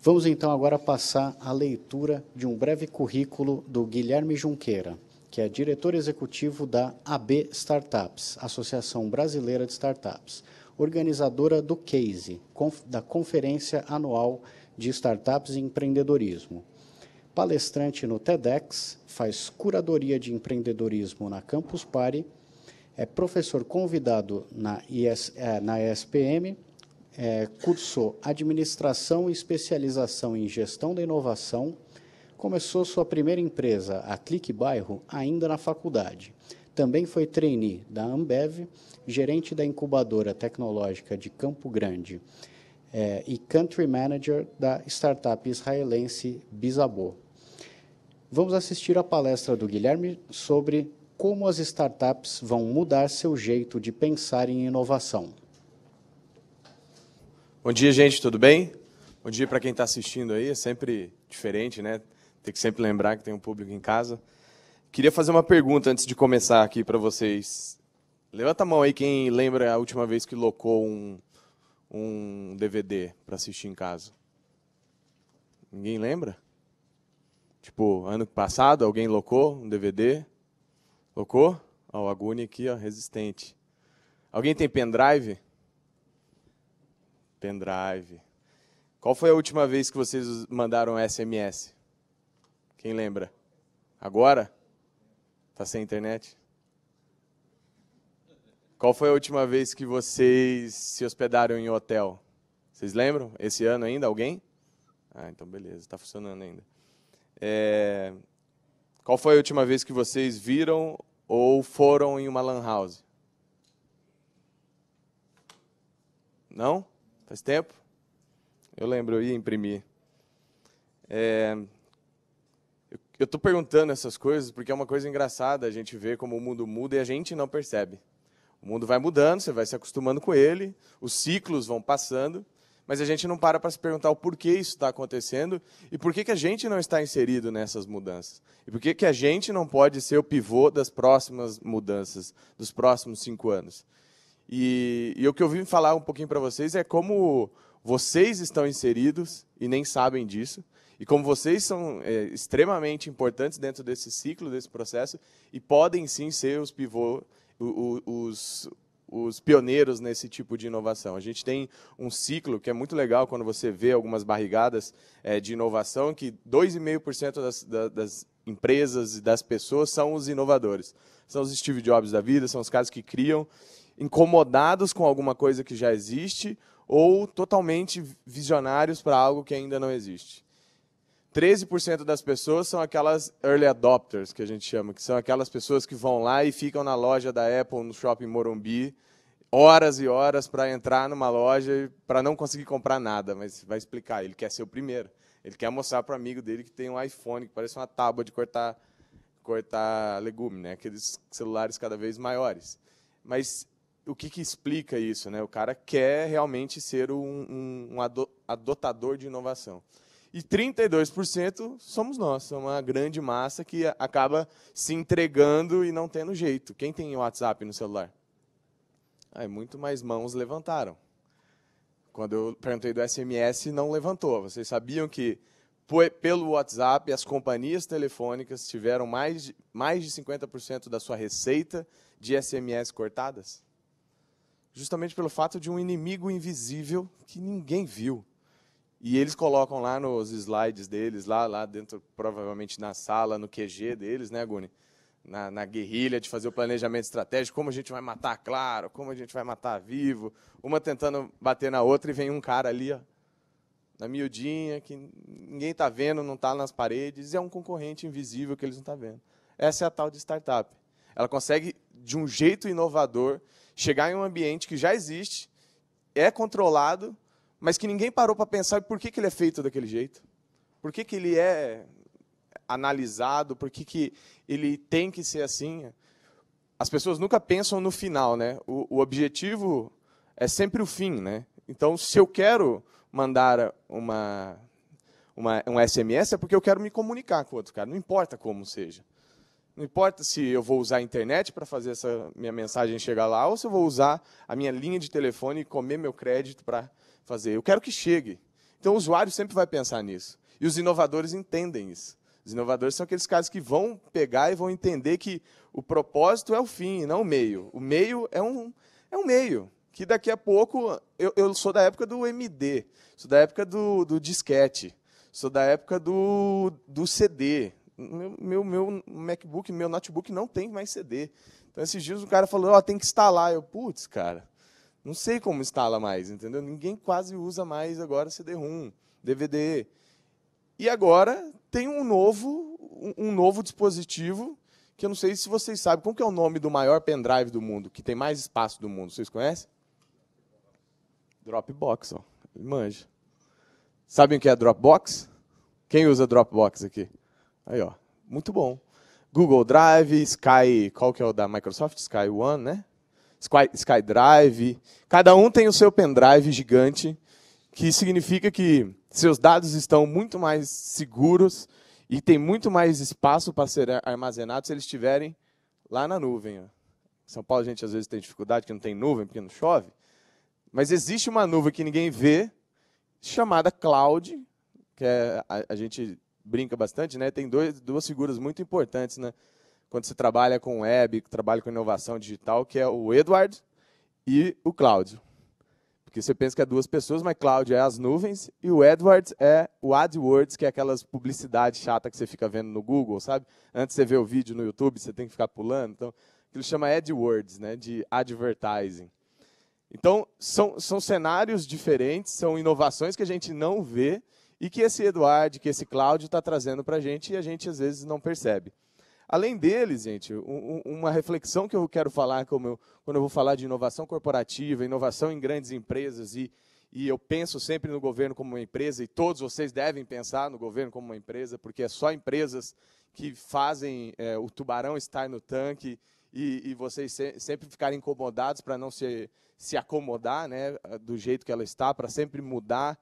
Vamos então agora passar a leitura de um breve currículo do Guilherme Junqueira, que é diretor executivo da AB Startups, Associação Brasileira de Startups, organizadora do CASE, da Conferência Anual de Startups e Empreendedorismo. Palestrante no TEDx, faz curadoria de empreendedorismo na Campus Party, é professor convidado na ESPM, cursou administração e especialização em gestão da inovação, começou sua primeira empresa, a Clique Bairro, ainda na faculdade. Também foi trainee da Ambev, gerente da incubadora tecnológica de Campo Grande e country manager da startup israelense Bizabo. Vamos assistir a palestra do Guilherme sobre como as startups vão mudar seu jeito de pensar em inovação. Bom dia, gente, tudo bem? Bom dia para quem está assistindo aí, é sempre diferente, né? Tem que sempre lembrar que tem um público em casa. Queria fazer uma pergunta antes de começar aqui para vocês. Levanta a mão aí quem lembra a última vez que locou um DVD para assistir em casa. Ninguém lembra? Tipo, ano passado alguém locou um DVD? Locou? Ó, o Aguni aqui, ó, resistente. Alguém tem pendrive? Pendrive. Qual foi a última vez que vocês mandaram SMS? Quem lembra? Agora? Tá sem internet? Qual foi a última vez que vocês se hospedaram em hotel? Vocês lembram? Esse ano ainda? Alguém? Ah, então beleza, está funcionando ainda. Qual foi a última vez que vocês viram ou foram em uma lan house? Não? Faz tempo? Eu lembro, eu ia imprimir. Eu estou perguntando essas coisas porque é uma coisa engraçada a gente ver como o mundo muda e a gente não percebe. O mundo vai mudando, você vai se acostumando com ele, os ciclos vão passando, mas a gente não para se perguntar o porquê isso está acontecendo e por que a gente não está inserido nessas mudanças. E por que a gente não pode ser o pivô das próximas mudanças, dos próximos 5 anos. E o que eu vim falar um pouquinho para vocês é como vocês estão inseridos e nem sabem disso, e como vocês são extremamente importantes dentro desse ciclo, desse processo, e podem sim ser os pivôs, os pioneiros nesse tipo de inovação. A gente tem um ciclo que é muito legal quando você vê algumas barrigadas de inovação, que 2,5% das empresas e das pessoas são os inovadores. São os Steve Jobs da vida, são os caras que criam, incomodados com alguma coisa que já existe, ou totalmente visionários para algo que ainda não existe. 13% das pessoas são aquelas early adopters, que a gente chama, que são aquelas pessoas que vão lá e ficam na loja da Apple, no Shopping Morumbi, horas e horas para entrar numa loja para não conseguir comprar nada, mas vai explicar, ele quer ser o primeiro. Ele quer mostrar para o amigo dele que tem um iPhone, que parece uma tábua de cortar legume, né? Aqueles celulares cada vez maiores. Mas o que explica isso, né? O cara quer realmente ser um adotador de inovação. E 32% somos nós, somos uma grande massa que acaba se entregando e não tendo jeito. Quem tem WhatsApp no celular? Muito mais mãos levantaram. Quando eu perguntei do SMS, não levantou. Vocês sabiam que, pelo WhatsApp, as companhias telefônicas tiveram mais de 50% da sua receita de SMS cortadas? Justamente pelo fato de um inimigo invisível que ninguém viu. E eles colocam lá nos slides deles, lá dentro, provavelmente na sala, no QG deles, né, Guni? Na guerrilha de fazer o planejamento estratégico, como a gente vai matar Claro, como a gente vai matar Vivo, uma tentando bater na outra e vem um cara ali, ó, na miudinha, que ninguém está vendo, não está nas paredes, e é um concorrente invisível que eles não estão vendo. Essa é a tal de startup. Ela consegue, de um jeito inovador, chegar em um ambiente que já existe, é controlado, mas que ninguém parou para pensar por que ele é feito daquele jeito. Por que ele é analisado, por que ele tem que ser assim. As pessoas nunca pensam no final, né? O objetivo é sempre o fim, né? Então, se eu quero mandar um SMS, é porque eu quero me comunicar com o outro cara, não importa como seja. Não importa se eu vou usar a internet para fazer essa minha mensagem chegar lá, ou se eu vou usar a minha linha de telefone e comer meu crédito para fazer. Eu quero que chegue. Então, o usuário sempre vai pensar nisso. E os inovadores entendem isso. Os inovadores são aqueles caras que vão pegar e vão entender que o propósito é o fim, e não o meio. O meio é um meio, que daqui a pouco... Eu sou da época do MD, sou da época do disquete, sou da época do CD. Meu MacBook, meu notebook não tem mais CD. Então, esses dias o cara falou, tem que instalar. Eu, putz, cara, não sei como instala mais, entendeu? Ninguém quase usa mais agora CD-ROM, DVD. E agora tem um novo dispositivo, que eu não sei se vocês sabem. Como que é o nome do maior pendrive do mundo, que tem mais espaço do mundo? Vocês conhecem? Dropbox, ó. Manja. Sabem o que é Dropbox? Quem usa Dropbox aqui? Aí, ó. Muito bom. Google Drive, Sky, qual que é o da Microsoft? Sky One, né? Sky Drive. Cada um tem o seu pendrive gigante, que significa que seus dados estão muito mais seguros e tem muito mais espaço para ser armazenados se eles estiverem lá na nuvem. Ó. São Paulo, a gente às vezes tem dificuldade que não tem nuvem, porque não chove. Mas existe uma nuvem que ninguém vê, chamada cloud, que a gente brinca bastante, né? Tem duas figuras muito importantes, né? Quando você trabalha com web, trabalha com inovação digital, que é o Edward e o Cláudio. Porque você pensa que é duas pessoas, mas Cláudio é as nuvens e o Edward é o AdWords, que é aquelas publicidades chatas que você fica vendo no Google, sabe? Antes de você ver o vídeo no YouTube, você tem que ficar pulando. Então, aquilo chama AdWords, né? De advertising. Então, são cenários diferentes, são inovações que a gente não vê e que esse Edward, que esse Cláudio está trazendo para a gente e a gente, às vezes, não percebe. Além deles, gente, uma reflexão que eu quero falar quando eu vou falar de inovação corporativa, inovação em grandes empresas, e eu penso sempre no governo como uma empresa, e todos vocês devem pensar no governo como uma empresa, porque é só empresas que fazem o tubarão estar no tanque e vocês sempre ficarem incomodados para não se acomodar, né, do jeito que ela está, para sempre mudar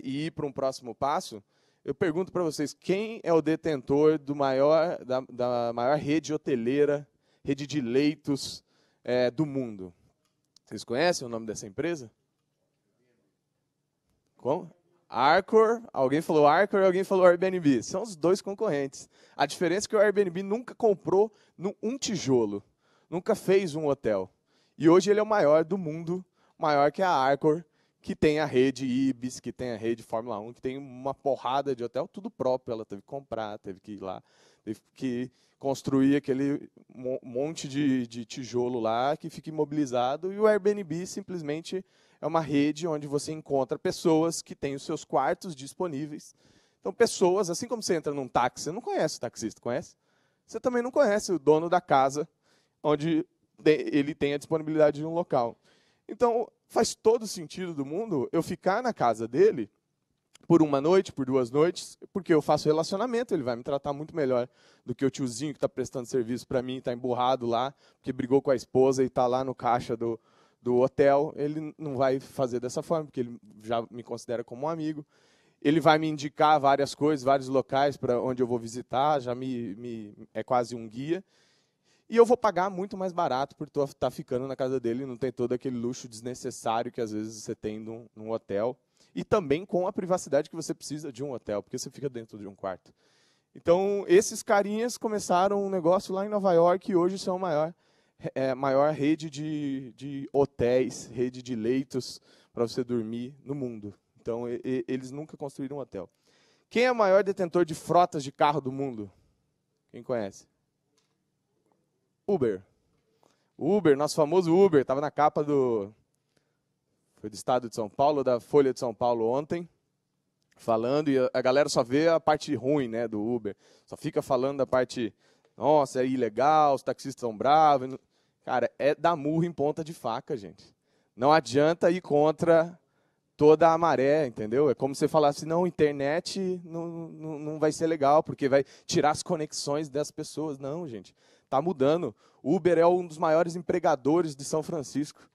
e ir para um próximo passo. Eu pergunto para vocês, quem é o detentor da maior rede hoteleira, rede de leitos do mundo? Vocês conhecem o nome dessa empresa? Como? Arcor, alguém falou Arcor e alguém falou Airbnb. São os dois concorrentes. A diferença é que o Airbnb nunca comprou um tijolo, nunca fez um hotel. E hoje ele é o maior do mundo, maior que a Arcor, que tem a rede Ibis, que tem a rede Fórmula 1, que tem uma porrada de hotel, tudo próprio. Ela teve que comprar, teve que ir lá, teve que construir aquele monte de tijolo lá que fica imobilizado. E o Airbnb simplesmente é uma rede onde você encontra pessoas que têm os seus quartos disponíveis. Então, pessoas, assim como você entra num táxi, você não conhece o taxista, conhece? Você também não conhece o dono da casa onde ele tem a disponibilidade de um local. Então, faz todo sentido do mundo eu ficar na casa dele por uma noite, por 2 noites, porque eu faço relacionamento, ele vai me tratar muito melhor do que o tiozinho que está prestando serviço para mim, está emburrado lá, porque brigou com a esposa e está lá no caixa do hotel. Ele não vai fazer dessa forma, porque ele já me considera como um amigo. Ele vai me indicar várias coisas, vários locais para onde eu vou visitar, já é quase um guia. E eu vou pagar muito mais barato por estar ficando na casa dele, não tem todo aquele luxo desnecessário que às vezes você tem num hotel. E também com a privacidade que você precisa de um hotel, porque você fica dentro de um quarto. Então, esses carinhas começaram um negócio lá em Nova York e hoje são a maior rede de hotéis, rede de leitos para você dormir no mundo. Então, eles nunca construíram um hotel. Quem é o maior detentor de frotas de carro do mundo? Quem conhece? Uber. Uber, nosso famoso Uber, estava na capa foi do estado de São Paulo, da Folha de São Paulo ontem, falando, e a galera só vê a parte ruim, né, do Uber. Só fica falando da parte, nossa, é ilegal, os taxistas são bravos. Cara, é dar murro em ponta de faca, gente. Não adianta ir contra toda a maré, entendeu? É como se você falasse, não, internet não vai ser legal, porque vai tirar as conexões das pessoas. Não, gente. Está mudando. Uber é um dos maiores empregadores de São Francisco.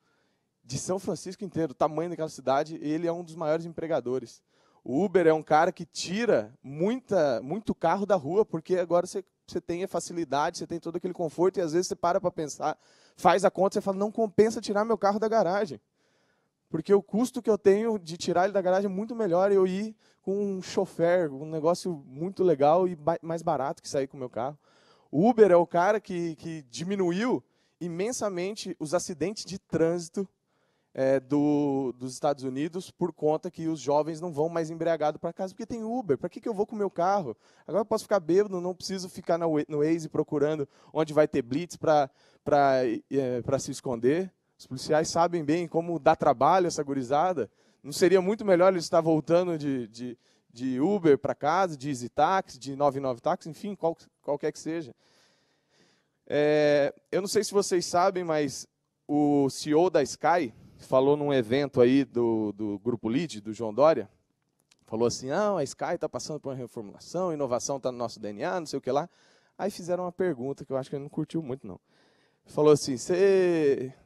De São Francisco inteiro, o tamanho daquela cidade, ele é um dos maiores empregadores. O Uber é um cara que tira muito carro da rua, porque agora você tem a facilidade, você tem todo aquele conforto, e às vezes você para pensar, faz a conta, você fala, não compensa tirar meu carro da garagem. porque o custo que eu tenho de tirar ele da garagem é muito melhor eu ir com um chofer, um negócio muito legal e mais barato que sair com o meu carro. O Uber é o cara que diminuiu imensamente os acidentes de trânsito dos Estados Unidos por conta que os jovens não vão mais embriagados para casa, porque tem Uber. Para que eu vou com o meu carro? Agora eu posso ficar bêbado, não preciso ficar no Waze procurando onde vai ter blitz para se esconder. Os policiais sabem bem como dá trabalho essa gurizada. Não seria muito melhor eles estar voltando de Uber para casa, de Easy Taxi, de 99 Táxi, enfim, qualquer que seja. Eu não sei se vocês sabem, mas o CEO da Sky falou num evento aí do Grupo Lead, do João Dória, falou assim, a Sky está passando por uma reformulação, inovação está no nosso DNA, não sei o que lá. Aí fizeram uma pergunta que eu acho que ele não curtiu muito, não. Falou assim,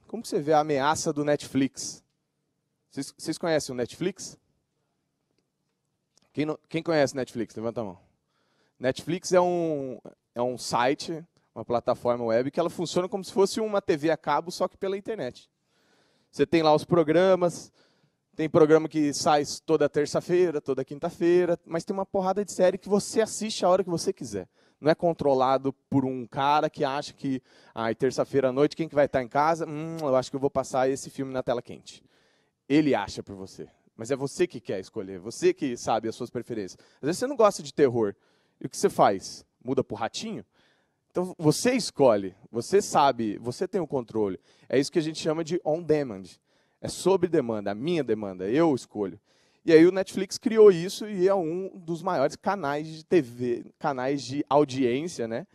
como você vê a ameaça do Netflix? Vocês conhecem o Netflix? Quem conhece o Netflix? Levanta a mão. Netflix é um site, uma plataforma web, que ela funciona como se fosse uma TV a cabo, só que pela internet. Você tem lá os programas, tem programa que sai toda terça-feira, toda quinta-feira, mas tem uma porrada de série que você assiste a hora que você quiser. Não é controlado por um cara que acha que, terça-feira à noite, quem que vai estar em casa? Eu acho que eu vou passar esse filme na tela quente. Ele acha por você. Mas é você que quer escolher, você que sabe as suas preferências. Às vezes você não gosta de terror. E o que você faz? Muda para o ratinho? Então, você escolhe, você sabe, você tem o controle. É isso que a gente chama de on-demand. É sob demanda, a minha demanda, eu escolho. E aí o Netflix criou isso e é um dos maiores canais de TV, canais de audiência, né,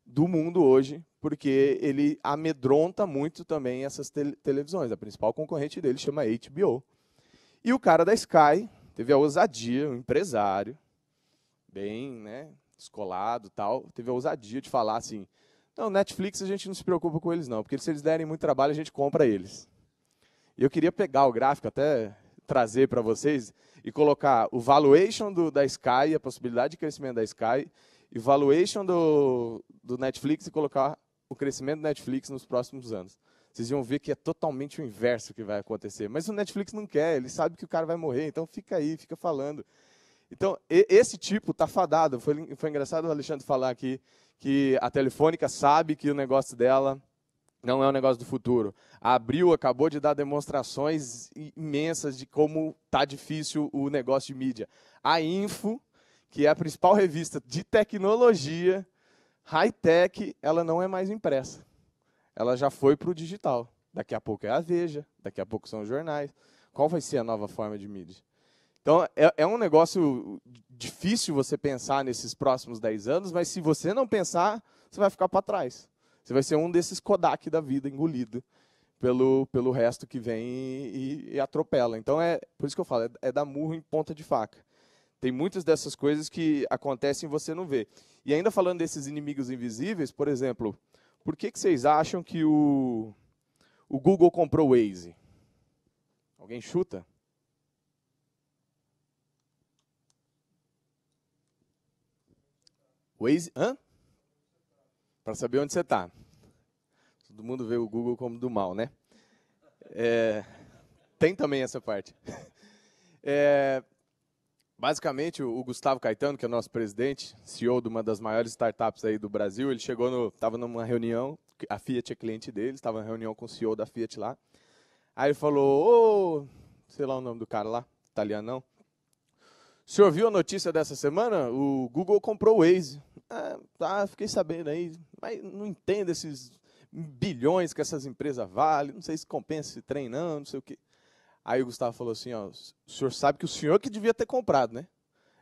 do mundo hoje, porque ele amedronta muito também essas televisões. A principal concorrente dele chama HBO. E o cara da Sky teve a ousadia, um empresário, bem, né, descolado, tal, teve a ousadia de falar assim, não, Netflix a gente não se preocupa com eles não, porque se eles derem muito trabalho a gente compra eles. E eu queria pegar o gráfico, até trazer para vocês, e colocar o valuation da Sky, a possibilidade de crescimento da Sky, e valuation do Netflix, e colocar o crescimento do Netflix nos próximos anos. Vocês vão ver que é totalmente o inverso que vai acontecer. Mas o Netflix não quer, ele sabe que o cara vai morrer, então fica aí, fica falando. Então, esse tipo está fadado. Foi engraçado o Alexandre falar aqui que a Telefônica sabe que o negócio dela não é um negócio do futuro. A Abril acabou de dar demonstrações imensas de como está difícil o negócio de mídia. A Info, que é a principal revista de tecnologia, high-tech, ela não é mais impressa. Ela já foi para o digital. Daqui a pouco é a Veja, daqui a pouco são os jornais. Qual vai ser a nova forma de mídia? Então, é um negócio difícil você pensar nesses próximos 10 anos, mas se você não pensar, você vai ficar para trás. Você vai ser um desses Kodak da vida, engolido pelo resto que vem e atropela. Então, por isso que eu falo, é dar murro em ponta de faca. Tem muitas dessas coisas que acontecem e você não vê. E ainda falando desses inimigos invisíveis, por exemplo, por que vocês acham que o Google comprou o Waze? Alguém chuta? Waze, para saber onde você está. Todo mundo vê o Google como do mal, né? Tem também essa parte. Basicamente, o Gustavo Caetano, que é o nosso presidente, CEO de uma das maiores startups aí do Brasil, ele estava numa reunião, a Fiat é cliente dele, estava na reunião com o CEO da Fiat lá. Aí ele falou, sei lá o nome do cara lá, italiano não. O senhor viu a notícia dessa semana? O Google comprou o Waze. Fiquei sabendo aí, mas não entendo esses bilhões que essas empresas valem, não sei se compensa esse trem não sei o quê. Aí o Gustavo falou assim, o senhor sabe que o senhor que devia ter comprado, né?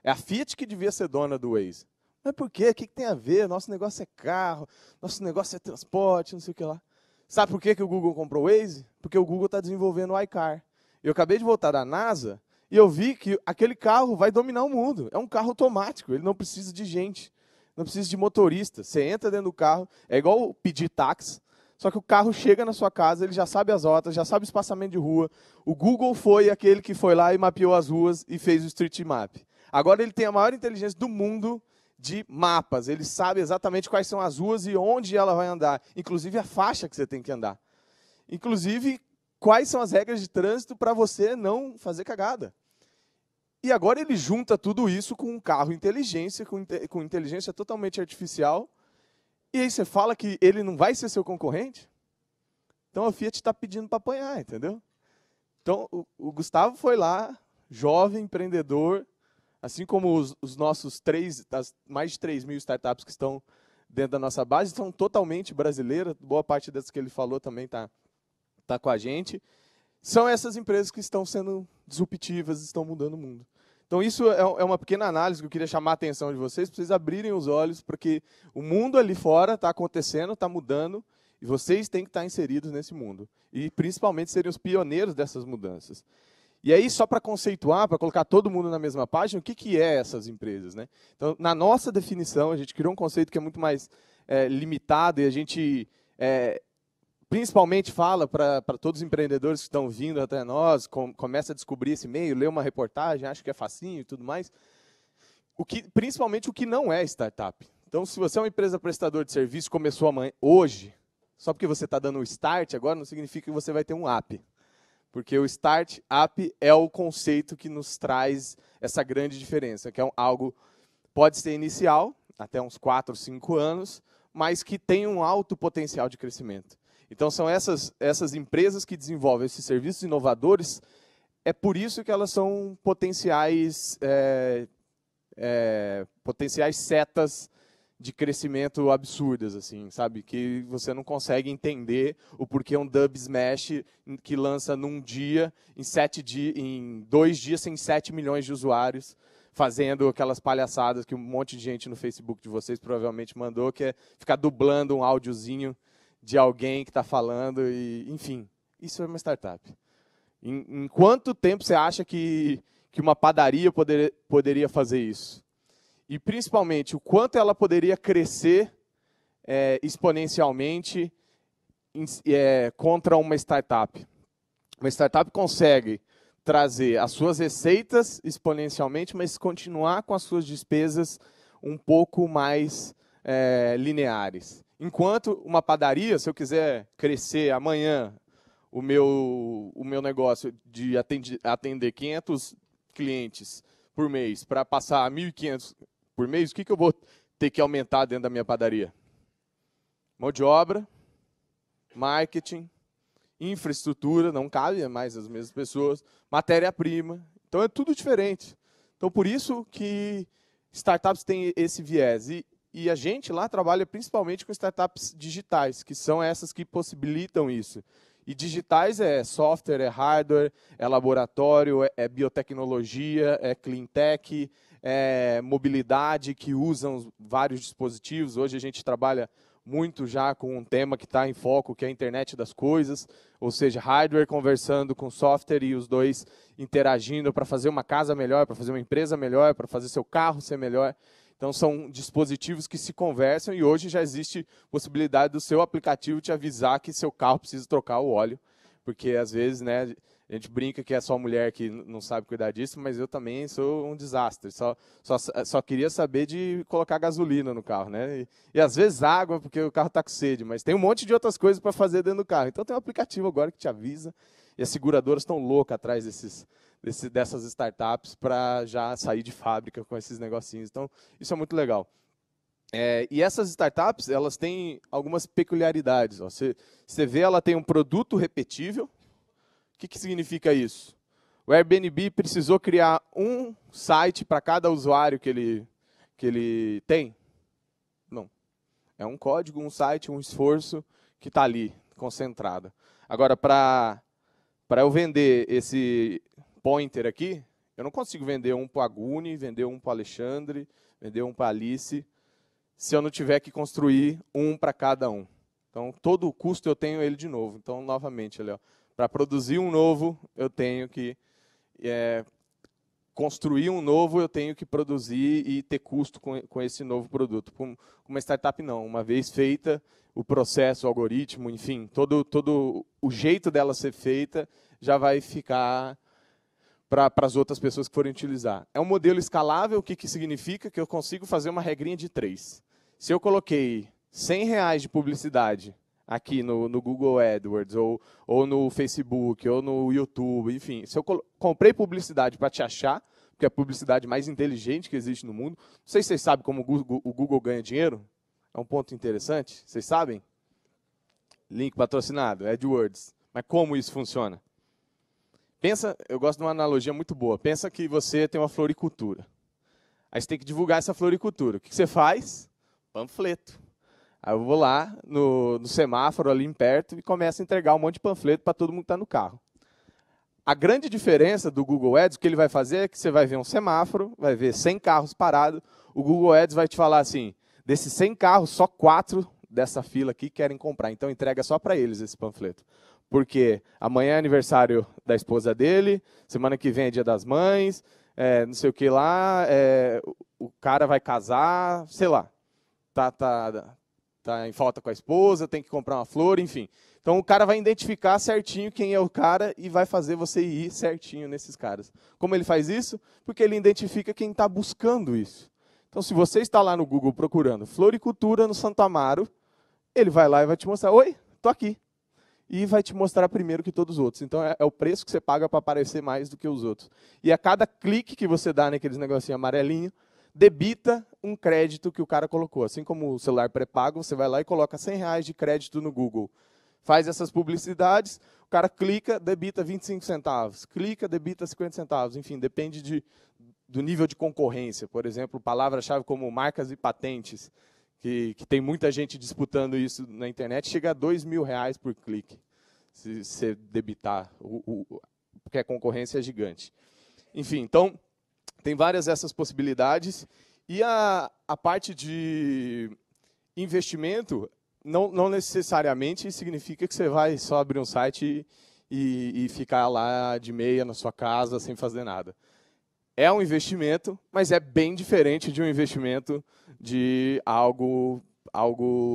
É a Fiat que devia ser dona do Waze. Mas por quê? O que tem a ver? Nosso negócio é carro, nosso negócio é transporte, não sei o que lá. Sabe por que o Google comprou o Waze? Porque o Google está desenvolvendo o iCar. Eu acabei de voltar da NASA e eu vi que aquele carro vai dominar o mundo. É um carro automático, ele não precisa de gente, não precisa de motorista. Você entra dentro do carro, é igual pedir táxi, só que o carro chega na sua casa, ele já sabe as rotas, já sabe o espaçamento de rua. O Google foi aquele que foi lá e mapeou as ruas e fez o Street Map. Agora ele tem a maior inteligência do mundo de mapas. Ele sabe exatamente quais são as ruas e onde ela vai andar. Inclusive a faixa que você tem que andar. Inclusive quais são as regras de trânsito para você não fazer cagada. E agora ele junta tudo isso com um carro inteligência, com inteligência totalmente artificial, e aí você fala que ele não vai ser seu concorrente? Então a Fiat está pedindo para apanhar, entendeu? Então o Gustavo foi lá, jovem, empreendedor, assim como os nossos mais de 3.000 startups que estão dentro da nossa base, são totalmente brasileiras, boa parte das que ele falou também está com a gente. São essas empresas que estão sendo disruptivas, estão mudando o mundo. Então, isso é uma pequena análise que eu queria chamar a atenção de vocês, para vocês abrirem os olhos, porque o mundo ali fora está acontecendo, está mudando, e vocês têm que estar inseridos nesse mundo. E, principalmente, serem os pioneiros dessas mudanças. E aí, só para conceituar, para colocar todo mundo na mesma página, o que é essas empresas, né? Então, na nossa definição, a gente criou um conceito que é muito mais limitado, e a gente principalmente fala para todos os empreendedores que estão vindo até nós, começa a descobrir esse meio, lê uma reportagem, acha que é facinho e tudo mais. Principalmente o que não é startup. Então, se você é uma empresa prestadora de serviço, começou hoje, só porque você está dando o start agora, não significa que você vai ter um app. Porque o startup é o conceito que nos traz essa grande diferença, que é algo, pode ser inicial, até uns 4, 5 anos, mas que tem um alto potencial de crescimento. Então, são essas empresas que desenvolvem esses serviços inovadores, é por isso que elas são potenciais setas de crescimento absurdas, assim, sabe? Que você não consegue entender o porquê um Dub Smash que lança num dia, em 2 dias, tem 7 milhões de usuários, fazendo aquelas palhaçadas que um monte de gente no Facebook de vocês provavelmente mandou, que é ficar dublando um áudiozinho de alguém que está falando, e, enfim, isso é uma startup. Em quanto tempo você acha que uma padaria poderia fazer isso? E, principalmente, o quanto ela poderia crescer exponencialmente contra uma startup? Uma startup consegue trazer as suas receitas exponencialmente, mas continuar com as suas despesas um pouco mais lineares. Enquanto uma padaria, se eu quiser crescer amanhã o meu negócio de atender 500 clientes por mês para passar a 1.500 por mês, o que eu vou ter que aumentar dentro da minha padaria? Mão de obra, marketing, infraestrutura, não cabe mais as mesmas pessoas, matéria-prima. Então, é tudo diferente. Então, por isso que startups têm esse viés. E a gente lá trabalha principalmente com startups digitais, que são essas que possibilitam isso. E digitais é software, é hardware, é laboratório, é biotecnologia, é clean tech, é mobilidade, que usam vários dispositivos. Hoje a gente trabalha muito já com um tema que está em foco, que é a internet das coisas, ou seja, hardware conversando com software e os dois interagindo para fazer uma casa melhor, para fazer uma empresa melhor, para fazer seu carro ser melhor. Então, são dispositivos que se conversam e hoje já existe possibilidade do seu aplicativo te avisar que seu carro precisa trocar o óleo, porque, às vezes, né, a gente brinca que é só mulher que não sabe cuidar disso, mas eu também sou um desastre. Só queria saber de colocar gasolina no carro, né? E às vezes água, porque o carro está com sede, mas tem um monte de outras coisas para fazer dentro do carro. Então, tem um aplicativo agora que te avisa, e as seguradoras estão loucas atrás dessas startups para já sair de fábrica com esses negocinhos. Então, isso é muito legal. E essas startups, elas têm algumas peculiaridades. Ó. Você vê, ela tem um produto repetível. O que significa isso? O Airbnb precisou criar um site para cada usuário que ele tem? Não. É um código, um site, um esforço que está ali, concentrado. Agora, para eu vender esse pointer aqui, eu não consigo vender um para a Guni, vender um para o Alexandre, vender um para a Alice, se eu não tiver que construir um para cada um. Então, todo o custo eu tenho ele de novo. Então, novamente, ali, para produzir um novo, eu tenho que construir um novo, eu tenho que produzir e ter custo com esse novo produto. Com uma startup, não. Uma vez feita, o processo, o algoritmo, enfim, todo o jeito dela ser feita já vai ficar para as outras pessoas que forem utilizar. É um modelo escalável, o que significa? Que eu consigo fazer uma regrinha de 3. Se eu coloquei R$100 de publicidade aqui no Google AdWords, ou no Facebook, ou no YouTube, enfim, se eu comprei publicidade para te achar, que é a publicidade mais inteligente que existe no mundo. Não sei se vocês sabem como o Google ganha dinheiro. É um ponto interessante. Vocês sabem? Link patrocinado, AdWords. Mas como isso funciona? Pensa, eu gosto de uma analogia muito boa. Pensa que você tem uma floricultura. Aí você tem que divulgar essa floricultura. O que você faz? Panfleto. Aí eu vou lá no semáforo ali em perto e começo a entregar um monte de panfleto para todo mundo que está no carro. A grande diferença do Google Ads, o que ele vai fazer é que você vai ver um semáforo, vai ver 100 carros parados, o Google Ads vai te falar assim, desses 100 carros, só 4 dessa fila aqui querem comprar, então entrega só para eles esse panfleto. Porque amanhã é aniversário da esposa dele, semana que vem é dia das mães, não sei o que lá, o cara vai casar, sei lá, tá em falta com a esposa, tem que comprar uma flor, enfim. Então, o cara vai identificar certinho quem é o cara e vai fazer você ir certinho nesses caras. Como ele faz isso? Porque ele identifica quem está buscando isso. Então, se você está lá no Google procurando floricultura no Santo Amaro, ele vai lá e vai te mostrar, oi, estou aqui. E vai te mostrar primeiro que todos os outros. Então, é o preço que você paga para aparecer mais do que os outros. E a cada clique que você dá naqueles negocinhos amarelinhos, debita um crédito que o cara colocou. Assim como o celular pré-pago, você vai lá e coloca R$100 de crédito no Google. Faz essas publicidades, o cara clica, debita 25 centavos. Clica, debita 50 centavos. Enfim, depende do nível de concorrência. Por exemplo, palavra-chave como marcas e patentes, que tem muita gente disputando isso na internet, chega a R$2.000 por clique, se você debitar, porque a concorrência é gigante. Enfim, então, tem várias dessas possibilidades. E a parte de investimento não necessariamente significa que você vai só abrir um site e ficar lá de meia na sua casa sem fazer nada. É um investimento, mas é bem diferente de um investimento de algo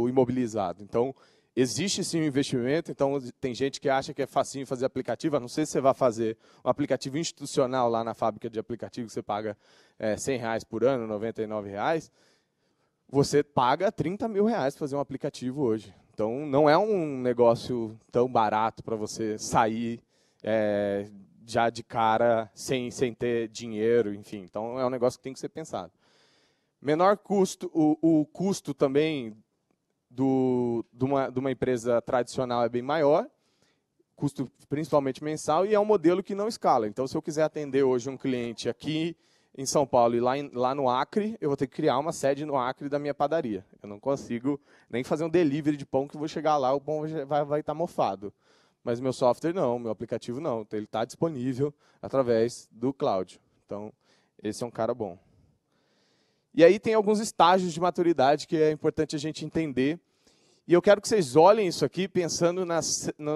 imobilizado. Então, existe sim um investimento, então tem gente que acha que é facinho fazer aplicativo, a não ser se você vai fazer um aplicativo institucional lá na fábrica de aplicativo, que você paga R$100 por ano, R$99, você paga R$30.000 para fazer um aplicativo hoje. Então, não é um negócio tão barato para você sair já de cara, sem ter dinheiro, enfim. Então, é um negócio que tem que ser pensado. Menor custo, o custo também de uma empresa tradicional é bem maior, custo principalmente mensal, e é um modelo que não escala. Então, se eu quiser atender hoje um cliente aqui em São Paulo e lá no Acre, eu vou ter que criar uma sede no Acre da minha padaria. Eu não consigo nem fazer um delivery de pão que eu vou chegar lá, o pão vai estar mofado. Mas meu software não, meu aplicativo não. Então, ele está disponível através do cloud. Então, esse é um cara bom. E aí tem alguns estágios de maturidade que é importante a gente entender. E eu quero que vocês olhem isso aqui pensando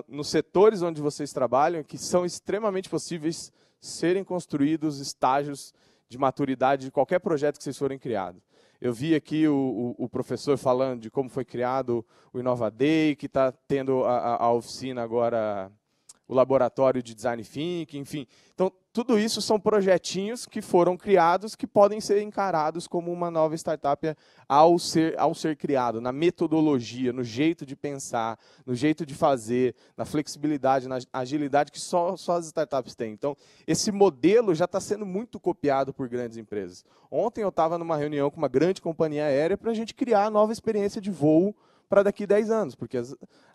nos setores onde vocês trabalham, que são extremamente possíveis serem construídos estágios de maturidade de qualquer projeto que vocês forem criados. Eu vi aqui o professor falando de como foi criado o Innova Day, que está tendo a oficina agora, o laboratório de Design Thinking, enfim. Então, tudo isso são projetinhos que foram criados que podem ser encarados como uma nova startup ao ser criado, na metodologia, no jeito de pensar, no jeito de fazer, na flexibilidade, na agilidade que só as startups têm. Então, esse modelo já está sendo muito copiado por grandes empresas. Ontem eu estava numa reunião com uma grande companhia aérea para a gente criar a nova experiência de voo para daqui a 10 anos, porque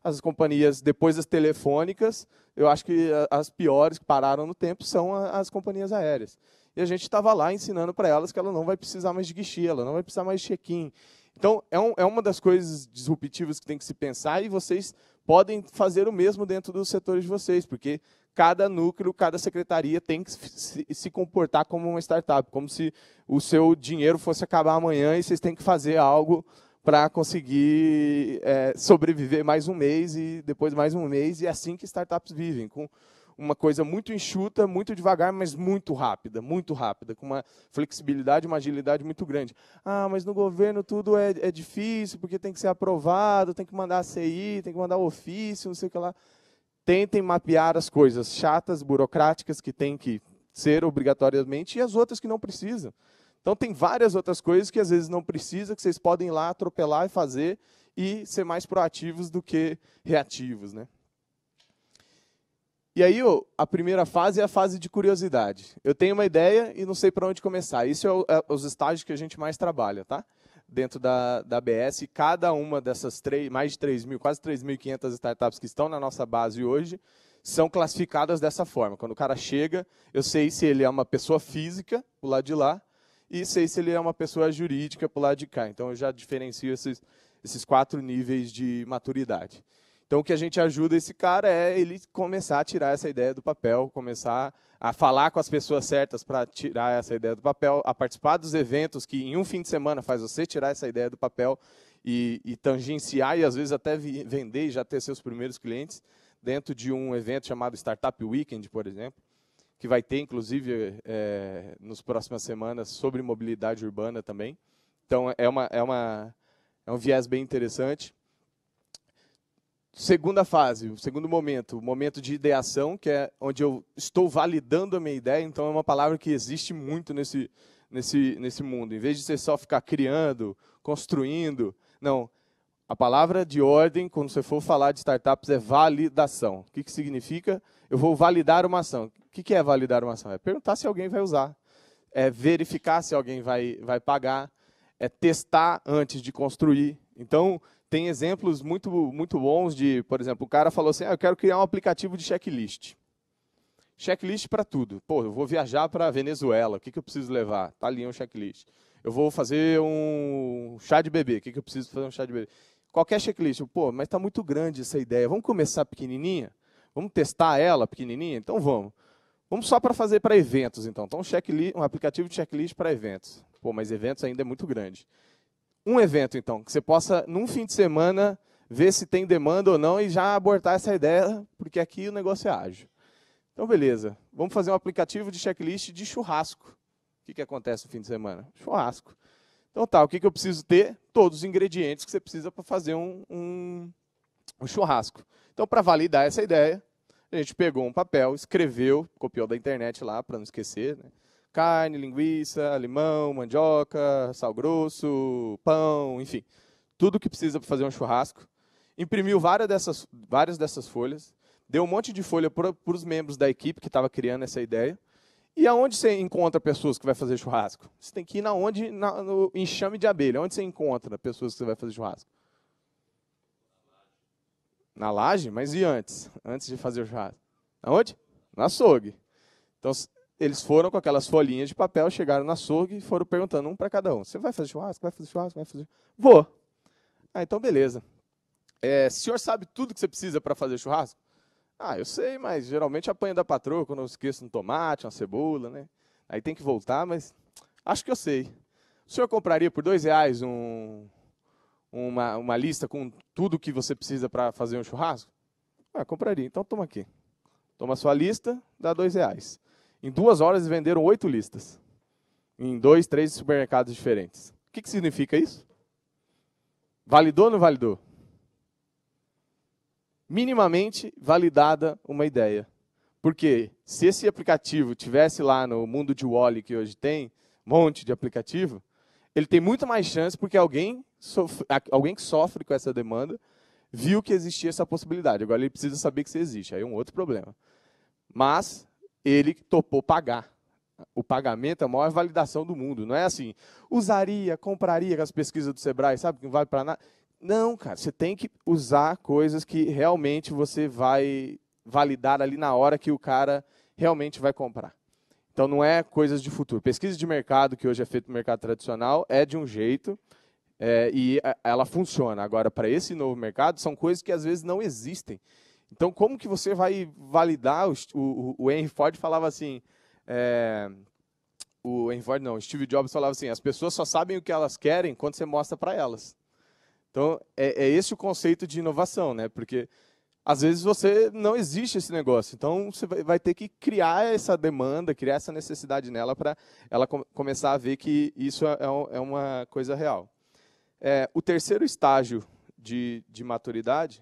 as companhias, depois das telefônicas, eu acho que as piores que pararam no tempo são as companhias aéreas. E a gente estava lá ensinando para elas que ela não vai precisar mais de guichê, ela não vai precisar mais de check-in. Então, é uma das coisas disruptivas que tem que se pensar, e vocês podem fazer o mesmo dentro dos setores de vocês, porque cada núcleo, cada secretaria tem que se comportar como uma startup, como se o seu dinheiro fosse acabar amanhã e vocês têm que fazer algo para conseguir sobreviver mais um mês e depois mais um mês, e é assim que startups vivem, com uma coisa muito enxuta, muito devagar, mas muito rápida, com uma flexibilidade, uma agilidade muito grande. Ah, mas no governo tudo é difícil, porque tem que ser aprovado, tem que mandar a CI, tem que mandar o ofício, não sei o que lá. Tentem mapear as coisas chatas, burocráticas, que tem que ser obrigatoriamente, e as outras que não precisam. Então, tem várias outras coisas que às vezes não precisa, que vocês podem ir lá atropelar e fazer, e ser mais proativos do que reativos, né? E aí, a primeira fase é a fase de curiosidade. Eu tenho uma ideia e não sei para onde começar. Isso é os estágios que a gente mais trabalha, tá? Dentro da ABS, cada uma dessas mais de 3.000, quase 3.500 startups que estão na nossa base hoje, são classificadas dessa forma. Quando o cara chega, eu sei se ele é uma pessoa física, pro lado de lá, e sei se ele é uma pessoa jurídica, pro lado de cá. Então, eu já diferencio esses 4 níveis de maturidade. Então, o que a gente ajuda esse cara é ele começar a tirar essa ideia do papel, começar a falar com as pessoas certas para tirar essa ideia do papel, a participar dos eventos que em um fim de semana faz você tirar essa ideia do papel e tangenciar e, às vezes, até vender e já ter seus primeiros clientes dentro de um evento chamado Startup Weekend, por exemplo, que vai ter, inclusive, nas próximas semanas, sobre mobilidade urbana também. Então, é um viés bem interessante. Segunda fase, o segundo momento, o momento de ideação, que é onde eu estou validando a minha ideia. Então, é uma palavra que existe muito nesse mundo. Em vez de você só ficar criando, construindo, não. A palavra de ordem, quando você for falar de startups, é validação. O que significa? Eu vou validar uma ação. O que é validar uma ação? É perguntar se alguém vai usar. É verificar se alguém vai pagar. É testar antes de construir. Então, tem exemplos muito, muito bons de, por exemplo, o cara falou assim, eu quero criar um aplicativo de checklist. Checklist para tudo. Pô, eu vou viajar para a Venezuela, o que eu preciso levar? Está ali um checklist. Eu vou fazer um chá de bebê, o que eu preciso fazer um chá de bebê? Qualquer checklist. Pô, mas está muito grande essa ideia. Vamos começar pequenininha? Vamos testar ela pequenininha? Então vamos. Vamos só para fazer para eventos, então. Então, um aplicativo de checklist para eventos. Pô, mas eventos ainda é muito grande. Um evento, então, que você possa, num fim de semana, ver se tem demanda ou não e já abortar essa ideia, porque aqui o negócio é ágil. Então, beleza. Vamos fazer um aplicativo de checklist de churrasco. O que acontece no fim de semana? Churrasco. Então, tá, o que eu preciso ter? Todos os ingredientes que você precisa para fazer um churrasco. Então, para validar essa ideia, a gente pegou um papel, escreveu, copiou da internet lá, para não esquecer, né? Carne, linguiça, limão, mandioca, sal grosso, pão, enfim. Tudo que precisa para fazer um churrasco. Imprimiu várias dessas folhas. Deu um monte de folha para os membros da equipe que estava criando essa ideia. E aonde você encontra pessoas que vai fazer churrasco? Você tem que ir no enxame de abelha. Onde você encontra pessoas que você vai fazer churrasco? Na laje? Mas e antes? Antes de fazer o churrasco? Aonde? No açougue. Então, eles foram com aquelas folhinhas de papel, chegaram no açougue e foram perguntando um para cada um. Você vai fazer churrasco? Vai fazer churrasco? Vai fazer? Vou. Ah, então beleza. O senhor sabe tudo que você precisa para fazer churrasco? Ah, eu sei, mas geralmente apanho da patroa quando eu esqueço um tomate, uma cebola, né? Aí tem que voltar, mas acho que eu sei. O senhor compraria por R$2 uma lista com tudo que você precisa para fazer um churrasco? Ah, compraria. Então toma aqui. Toma a sua lista, dá R$2. Em 2 horas venderam 8 listas. Em 2, 3 supermercados diferentes. O que significa isso? Validou ou não validou? Minimamente validada uma ideia. Porque se esse aplicativo tivesse lá no mundo de Wall-E que hoje tem, um monte de aplicativo, ele tem muito mais chance porque alguém que sofre com essa demanda viu que existia essa possibilidade. Agora ele precisa saber que isso existe. Aí é um outro problema. Mas ele topou pagar. O pagamento é a maior validação do mundo. Não é assim, usaria, compraria com as pesquisas do Sebrae, sabe, que não vale para nada. Não, cara, você tem que usar coisas que realmente você vai validar ali na hora que o cara realmente vai comprar. Então, não é coisas de futuro. Pesquisa de mercado, que hoje é feita no mercado tradicional, é de um jeito e ela funciona. Agora, para esse novo mercado, são coisas que às vezes não existem. Então, como que você vai validar? O Henry Ford falava assim, o Henry Ford não, o Steve Jobs falava assim, as pessoas só sabem o que elas querem quando você mostra para elas. Então, é esse o conceito de inovação, né? Porque, às vezes, não existe esse negócio. Então, você vai ter que criar essa demanda, criar essa necessidade nela para ela começar a ver que isso é uma coisa real. O terceiro estágio de maturidade...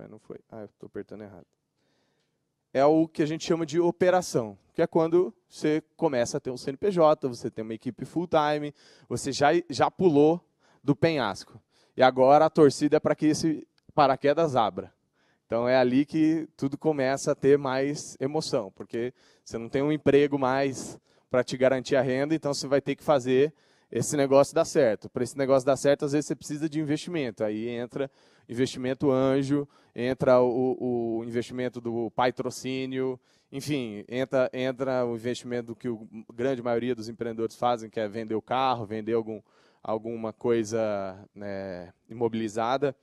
Não foi. Ah, eu estou apertando errado. É o que a gente chama de operação, que é quando você começa a ter um CNPJ, você tem uma equipe full-time, você já pulou do penhasco. e agora a torcida é para que esse paraquedas abra. Então é ali que tudo começa a ter mais emoção, porque você não tem um emprego mais para te garantir a renda, então você vai ter que fazer esse negócio dar certo. Para esse negócio dar certo, às vezes você precisa de investimento. Aí entra investimento anjo, entra o investimento do patrocínio, enfim, entra o investimento que a grande maioria dos empreendedores fazem, que é vender o carro, vender alguma coisa, né, imobilizada,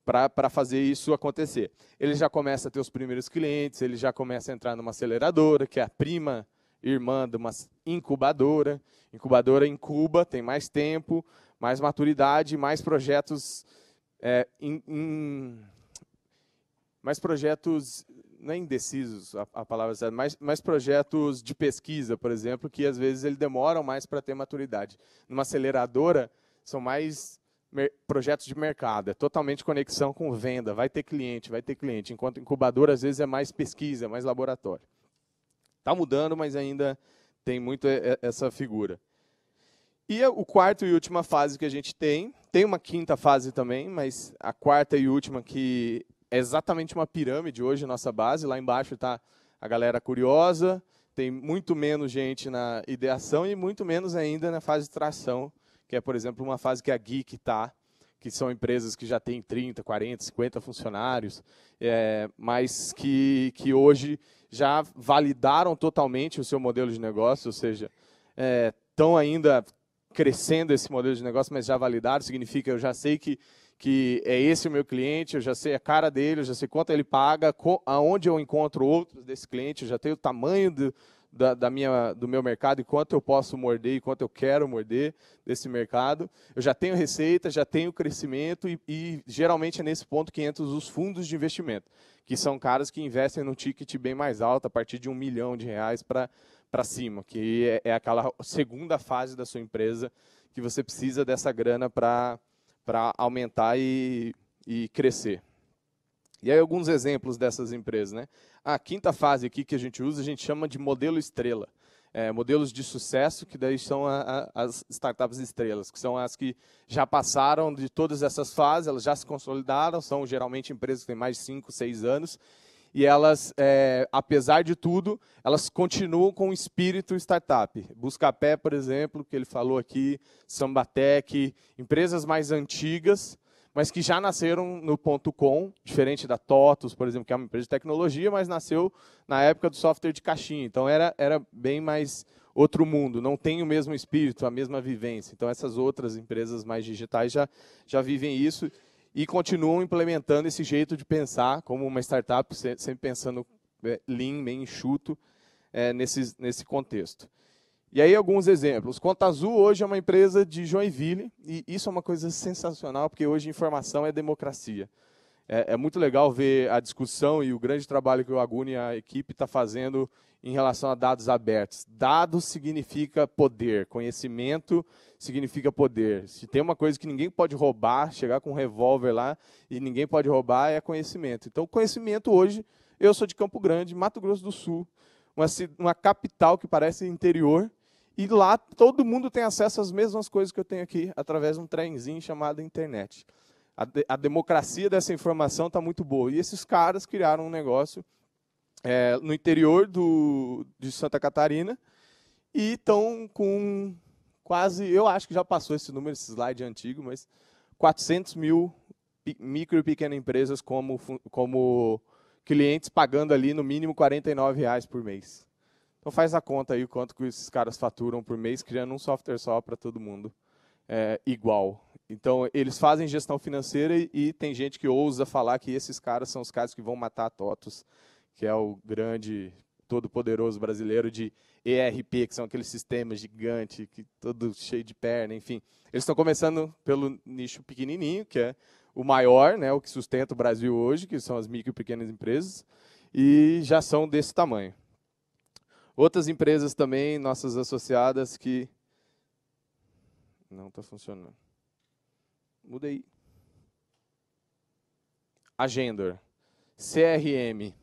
para fazer isso acontecer. Ele já começa a ter os primeiros clientes, ele já começa a entrar numa aceleradora, que é a prima irmã de uma incubadora. Incubadora incuba, tem mais tempo, mais maturidade, mais projetos, mais projetos, não é indecisos a palavra certa, mais projetos de pesquisa, por exemplo, que às vezes eles demoram mais para ter maturidade. Numa aceleradora, são mais projetos de mercado, é totalmente conexão com venda, vai ter cliente, enquanto incubadora, às vezes, é mais pesquisa, mais laboratório. Está mudando, mas ainda tem muito essa figura. E o quarto e última fase que a gente tem uma quinta fase também, mas a quarta e última que é exatamente uma pirâmide hoje, nossa base, lá embaixo está a galera curiosa, tem muito menos gente na ideação e muito menos ainda na fase de tração, que é, por exemplo, uma fase que a Geek está, que são empresas que já têm 30, 40, 50 funcionários, mas que hoje já validaram totalmente o seu modelo de negócio, ou seja, estão ainda crescendo esse modelo de negócio, mas já validaram, significa eu já sei que é esse o meu cliente, eu já sei a cara dele, eu já sei quanto ele paga, aonde eu encontro outros desse cliente, eu já tenho o tamanho do meu mercado e quanto eu posso morder e quanto eu quero morder desse mercado. Eu já tenho receita, já tenho crescimento e geralmente é nesse ponto que entram os fundos de investimento, que são caras que investem num ticket bem mais alto, a partir de R$1 milhão para cima, que é aquela segunda fase da sua empresa que você precisa dessa grana para aumentar e crescer. E aí alguns exemplos dessas empresas, né? A quinta fase aqui que a gente usa, a gente chama de modelo estrela. Modelos de sucesso, que daí são as startups estrelas, que são as que já passaram de todas essas fases, elas já se consolidaram, são geralmente empresas que têm mais de 5, 6 anos, e elas, apesar de tudo, elas continuam com o espírito startup. Buscapé, por exemplo, que ele falou aqui, Sambatec, empresas mais antigas, mas que já nasceram no .com, diferente da TOTUS, por exemplo, que é uma empresa de tecnologia, mas nasceu na época do software de caixinha. Então, era bem mais outro mundo, não tem o mesmo espírito, a mesma vivência. Então, essas outras empresas mais digitais já vivem isso e continuam implementando esse jeito de pensar como uma startup, sempre pensando lean, bem enxuto, nesse contexto. E aí alguns exemplos. Conta Azul hoje é uma empresa de Joinville, e isso é uma coisa sensacional, porque hoje informação é democracia. É muito legal ver a discussão e o grande trabalho que o Aguni e a equipe está fazendo em relação a dados abertos. Dados significa poder, conhecimento significa poder. Se tem uma coisa que ninguém pode roubar, chegar com um revólver lá e ninguém pode roubar, é conhecimento. Então, conhecimento hoje, eu sou de Campo Grande, Mato Grosso do Sul, uma capital que parece interior, e lá todo mundo tem acesso às mesmas coisas que eu tenho aqui, através de um trenzinho chamado internet. A democracia dessa informação está muito boa. E esses caras criaram um negócio no interior de Santa Catarina e estão com quase, eu acho que já passou esse número, esse slide antigo, mas 400 mil micro e pequenas empresas como clientes pagando ali no mínimo R$49 por mês. Então faz a conta aí o quanto que esses caras faturam por mês, criando um software só para todo mundo igual. Então eles fazem gestão financeira e tem gente que ousa falar que esses caras são os caras que vão matar a TOTUS, que é o grande, todo-poderoso brasileiro de ERP, que são aqueles sistemas gigantes, todo cheio de perna, enfim. Eles estão começando pelo nicho pequenininho, que é o maior, né, o que sustenta o Brasil hoje, que são as micro e pequenas empresas, e já são desse tamanho. Outras empresas também, nossas associadas, que não está funcionando. Muda aí. Agendor, CRM,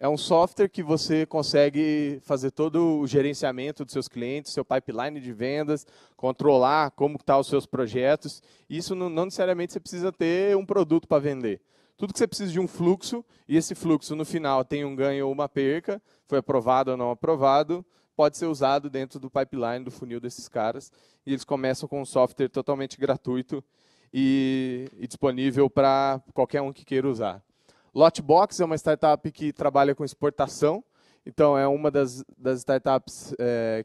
É um software que você consegue fazer todo o gerenciamento dos seus clientes, seu pipeline de vendas, controlar como estão os seus projetos. Isso não necessariamente você precisa ter um produto para vender. Tudo que você precisa de um fluxo, e esse fluxo no final tem um ganho ou uma perca, foi aprovado ou não aprovado, pode ser usado dentro do pipeline, do funil desses caras. E eles começam com um software totalmente gratuito e disponível para qualquer um que queira usar. Lotbox é uma startup que trabalha com exportação, então é uma das startups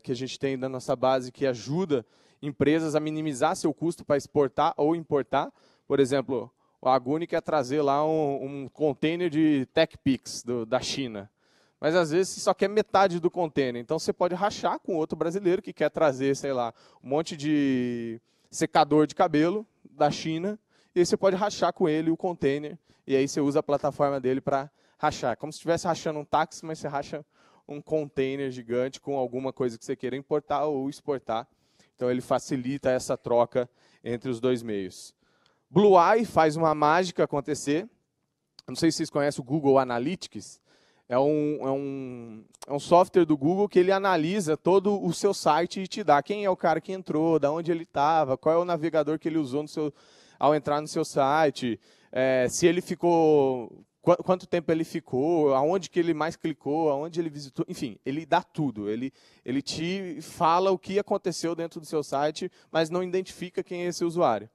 que a gente tem na nossa base que ajuda empresas a minimizar seu custo para exportar ou importar. Por exemplo, o Aguni quer trazer lá um container de TechPix da China, mas às vezes você só quer metade do container, então você pode rachar com outro brasileiro que quer trazer, sei lá, um monte de secador de cabelo da China, e aí você pode rachar com ele o container, e aí você usa a plataforma dele para rachar. Como se estivesse rachando um táxi, mas você racha um container gigante com alguma coisa que você queira importar ou exportar. Então ele facilita essa troca entre os dois meios. Blueye faz uma mágica acontecer. Não sei se vocês conhecem o Google Analytics. É um software do Google que ele analisa todo o seu site e te dá quem é o cara que entrou, de onde ele estava, qual é o navegador que ele usou ao entrar no seu site, se ele ficou, quanto tempo ele ficou, aonde que ele mais clicou, aonde ele visitou, enfim, ele dá tudo. Ele te fala o que aconteceu dentro do seu site, mas não identifica quem é esse usuário.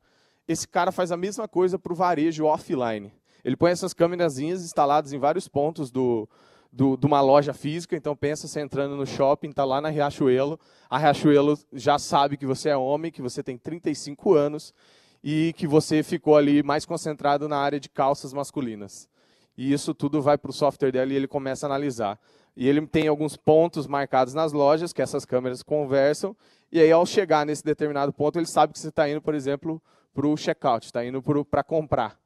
Esse cara faz a mesma coisa para o varejo offline. Ele põe essas câmerazinhas instaladas em vários pontos de uma loja física. Então, pensa você entrando no shopping, está lá na Riachuelo. A Riachuelo já sabe que você é homem, que você tem 35 anos e que você ficou ali mais concentrado na área de calças masculinas. E isso tudo vai para o software dela e ele começa a analisar. E ele tem alguns pontos marcados nas lojas, que essas câmeras conversam, e aí, ao chegar nesse determinado ponto, ele sabe que você está indo, por exemplo, para o checkout, está indo para comprar.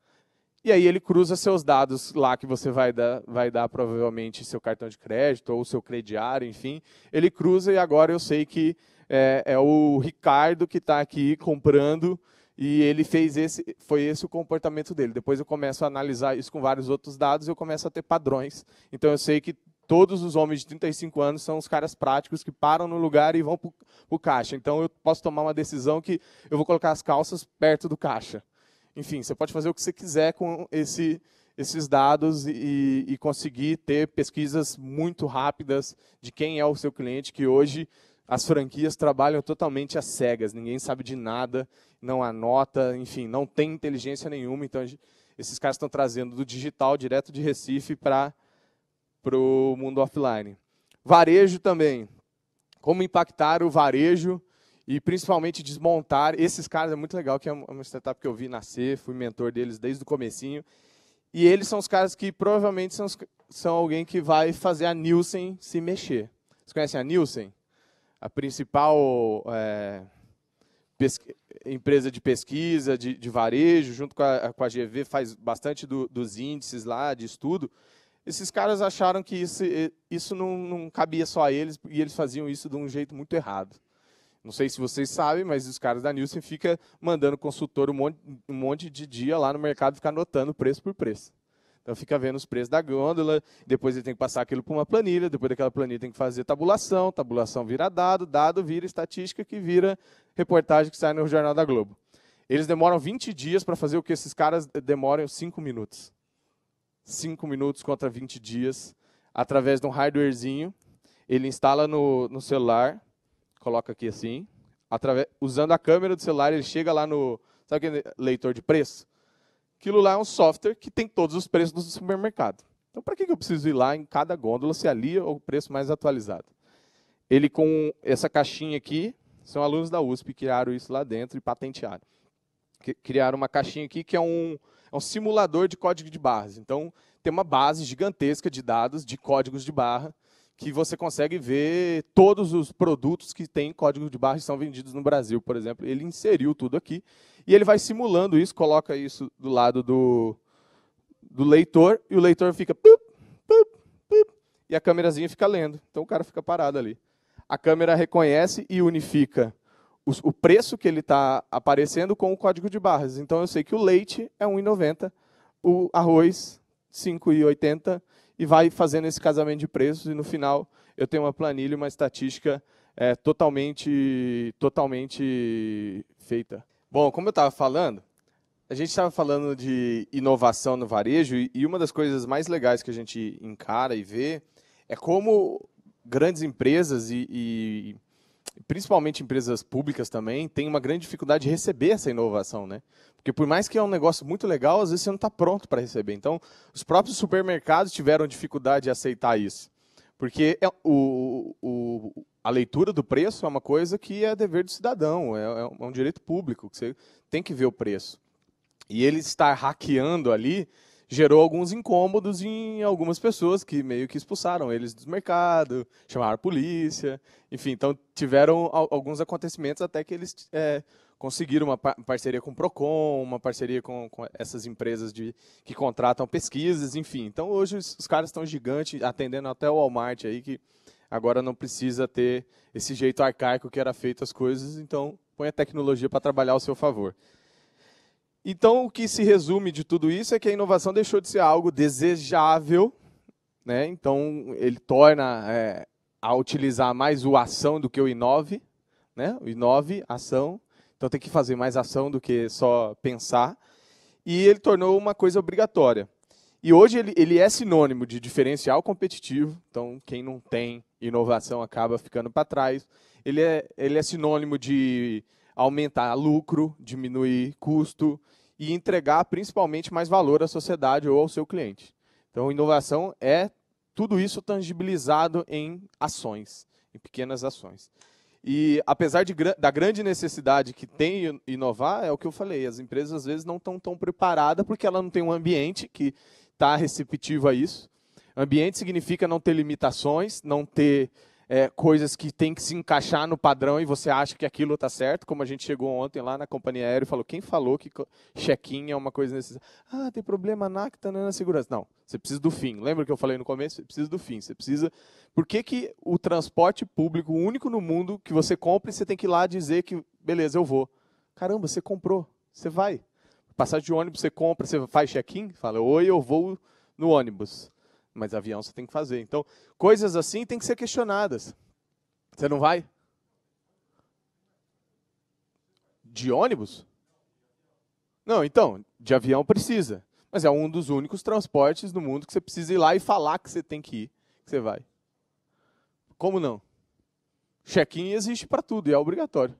E aí ele cruza seus dados lá, que você vai dar provavelmente seu cartão de crédito ou seu crediário, enfim. Ele cruza e agora eu sei que é o Ricardo que está aqui comprando e ele foi esse o comportamento dele. Depois eu começo a analisar isso com vários outros dados e eu começo a ter padrões. Então eu sei que todos os homens de 35 anos são os caras práticos que param no lugar e vão para o caixa. Então eu posso tomar uma decisão que eu vou colocar as calças perto do caixa. Enfim, você pode fazer o que você quiser com esses dados e conseguir ter pesquisas muito rápidas de quem é o seu cliente, que hoje as franquias trabalham totalmente às cegas, ninguém sabe de nada, não anota, enfim, não tem inteligência nenhuma. Então, esses caras estão trazendo do digital, direto de Recife, para o mundo offline. Varejo também. Como impactar o varejo e principalmente desmontar. Esses caras é muito legal, que é uma startup que eu vi nascer, fui mentor deles desde o comecinho. E eles são os caras que provavelmente são alguém que vai fazer a Nielsen se mexer. Vocês conhecem a Nielsen? A principal empresa de pesquisa, de varejo, junto com a GV, faz bastante dos índices lá, de estudo. Esses caras acharam que isso não cabia só a eles, e eles faziam isso de um jeito muito errado. Não sei se vocês sabem, mas os caras da Nielsen ficam mandando consultor um monte de dia lá no mercado ficar anotando preço por preço. Então fica vendo os preços da gôndola, depois ele tem que passar aquilo para uma planilha, depois daquela planilha tem que fazer tabulação vira dado vira estatística, que vira reportagem que sai no Jornal da Globo. Eles demoram 20 dias para fazer o que esses caras demoram 5 minutos. 5 minutos contra 20 dias, através de um hardwarezinho. Ele instala no celular, coloca aqui assim, usando a câmera do celular, ele chega lá no... Sabe aquele leitor de preço? Aquilo lá é um software que tem todos os preços do supermercado. Então, para que eu preciso ir lá em cada gôndola se ali é o preço mais atualizado? Ele, com essa caixinha aqui, são alunos da USP que criaram isso lá dentro e patentearam. Criaram uma caixinha aqui que é um simulador de código de barras. Então, tem uma base gigantesca de dados, de códigos de barra, que você consegue ver todos os produtos que têm código de barra e são vendidos no Brasil, por exemplo. Ele inseriu tudo aqui e ele vai simulando isso, coloca isso do lado do leitor e o leitor fica pup, pup, pup, e a câmerazinha fica lendo. Então o cara fica parado ali. A câmera reconhece e unifica o preço que ele está aparecendo com o código de barras. Então eu sei que o leite é R$ 1,90, o arroz R$ 5,80 e vai fazendo esse casamento de preços, e no final eu tenho uma planilha, uma estatística totalmente feita. Bom, como eu estava falando, a gente estava falando de inovação no varejo, e uma das coisas mais legais que a gente encara e vê é como grandes empresas e principalmente empresas públicas também têm uma grande dificuldade de receber essa inovação, né? Porque por mais que é um negócio muito legal, às vezes você não está pronto para receber. Então, os próprios supermercados tiveram dificuldade de aceitar isso. Porque a leitura do preço é uma coisa que é dever do cidadão, é um direito público, que você tem que ver o preço. E ele estar hackeando ali gerou alguns incômodos em algumas pessoas que meio que expulsaram eles do mercado, chamaram a polícia, enfim, então tiveram alguns acontecimentos até que eles conseguiram uma parceria com o Procon, uma parceria com essas empresas que contratam pesquisas, enfim. Então hoje os caras estão gigantes, atendendo até o Walmart aí, que agora não precisa ter esse jeito arcaico que era feito as coisas, então põe a tecnologia para trabalhar ao seu favor. Então, o que se resume de tudo isso é que a inovação deixou de ser algo desejável, né? Então, ele torna a utilizar mais o ação do que o inove, né? O inove, ação. Então, tem que fazer mais ação do que só pensar. E ele tornou uma coisa obrigatória. E hoje ele é sinônimo de diferencial competitivo. Então, quem não tem inovação acaba ficando para trás. Ele é sinônimo de aumentar lucro, diminuir custo e entregar principalmente mais valor à sociedade ou ao seu cliente. Então, inovação é tudo isso tangibilizado em ações, em pequenas ações. E apesar da grande necessidade que tem inovar, é o que eu falei, as empresas às vezes não estão tão preparadas porque ela não tem um ambiente que está receptivo a isso. Ambiente significa não ter limitações, não ter coisas que tem que se encaixar no padrão e você acha que aquilo está certo, como a gente chegou ontem lá na companhia aérea e falou, quem falou que check-in é uma coisa necessária? Ah, tem problema na segurança. Não, você precisa do fim. Lembra que eu falei no começo? Você precisa do fim. Você precisa... Por que o transporte público, o único no mundo que você compra e você tem que ir lá dizer que, beleza, eu vou. Caramba, você comprou, você vai. Passagem de ônibus, você compra, você faz check-in, fala, oi, eu vou no ônibus. Mas avião você tem que fazer. Então, coisas assim têm que ser questionadas. Você não vai? De ônibus? Não, então, de avião precisa. Mas é um dos únicos transportes no mundo que você precisa ir lá e falar que você tem que ir, que você vai. Como não? Check-in existe para tudo e é obrigatório.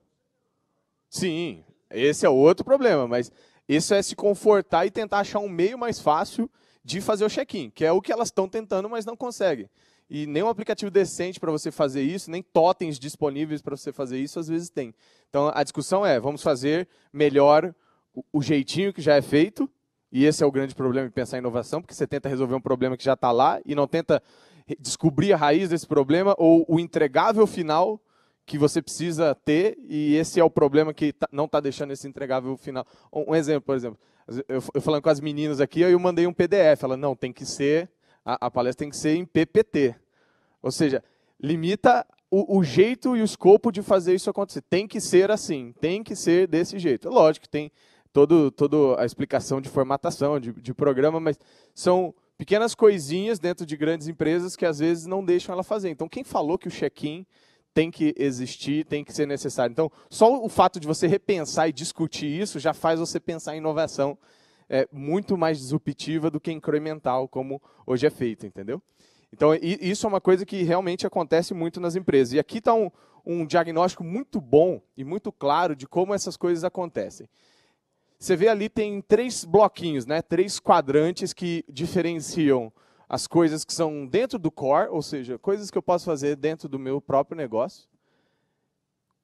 Sim, esse é outro problema, mas isso é se confortar e tentar achar um meio mais fácil de fazer o check-in, que é o que elas estão tentando, mas não conseguem. E nem um aplicativo decente para você fazer isso, nem totens disponíveis para você fazer isso, às vezes tem. Então, a discussão é, vamos fazer melhor o jeitinho que já é feito, e esse é o grande problema de pensar em inovação, porque você tenta resolver um problema que já está lá e não tenta descobrir a raiz desse problema ou o entregável final que você precisa ter, e esse é o problema que não está deixando esse entregável final. Um exemplo, por exemplo, eu falando com as meninas aqui, eu mandei um PDF, ela, não, tem que ser, a palestra tem que ser em PPT. Ou seja, limita o jeito e o escopo de fazer isso acontecer. Tem que ser assim, tem que ser desse jeito. Lógico que tem toda a explicação de formatação, de programa, mas são pequenas coisinhas dentro de grandes empresas que às vezes não deixam ela fazer. Então, quem falou que o check-in tem que existir, tem que ser necessário? Então, só o fato de você repensar e discutir isso já faz você pensar em inovação muito mais disruptiva do que incremental, como hoje é feito, entendeu? Então, isso é uma coisa que realmente acontece muito nas empresas. E aqui está um diagnóstico muito bom e muito claro de como essas coisas acontecem. Você vê ali, tem 3 bloquinhos, né? 3 quadrantes que diferenciam as coisas que são dentro do core, ou seja, coisas que eu posso fazer dentro do meu próprio negócio.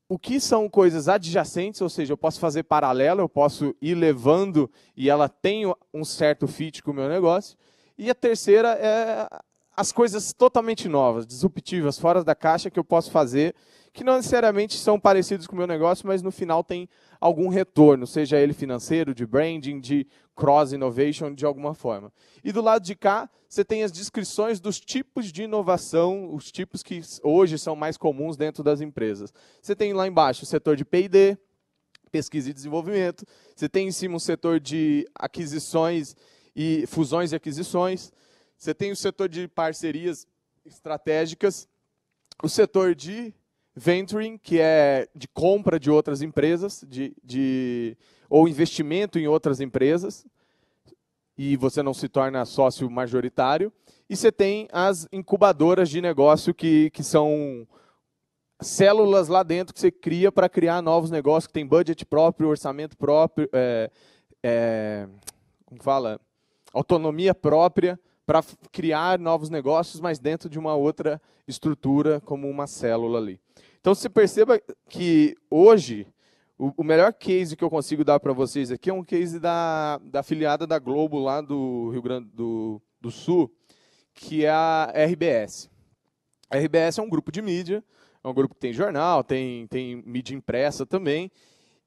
O que são coisas adjacentes, ou seja, eu posso fazer paralelo, eu posso ir levando e ela tem um certo fit com o meu negócio. E a terceira é as coisas totalmente novas, disruptivas, fora da caixa, que eu posso fazer, que não necessariamente são parecidos com o meu negócio, mas no final tem algum retorno, seja ele financeiro, de branding, de cross-innovation, de alguma forma. E do lado de cá, você tem as descrições dos tipos de inovação, os tipos que hoje são mais comuns dentro das empresas. Você tem lá embaixo o setor de P&D, pesquisa e desenvolvimento. Você tem em cima um setor de aquisições e fusões e aquisições. Você tem o setor de parcerias estratégicas, o setor de venturing, que é de compra de outras empresas, ou investimento em outras empresas, e você não se torna sócio majoritário. E você tem as incubadoras de negócio, que são células lá dentro que você cria para criar novos negócios, que tem budget próprio, orçamento próprio, como fala? Autonomia própria para criar novos negócios, mas dentro de uma outra estrutura, como uma célula ali. Então, você perceba que hoje, o melhor case que eu consigo dar para vocês aqui é um case da afiliada da Globo, lá do Rio Grande do Sul, que é a RBS. A RBS é um grupo de mídia, é um grupo que tem jornal, tem mídia impressa também,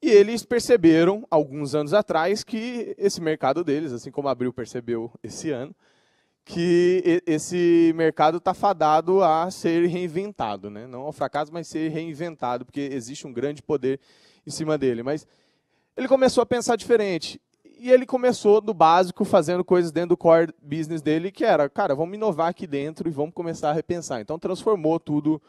e eles perceberam, alguns anos atrás, que esse mercado deles, assim como a Abril percebeu esse ano, que esse mercado está fadado a ser reinventado, né? Não ao fracasso, mas ser reinventado, porque existe um grande poder em cima dele. Mas ele começou a pensar diferente. E ele começou do básico, fazendo coisas dentro do core business dele, que era, cara, vamos inovar aqui dentro e vamos começar a repensar. Então, transformou tudo,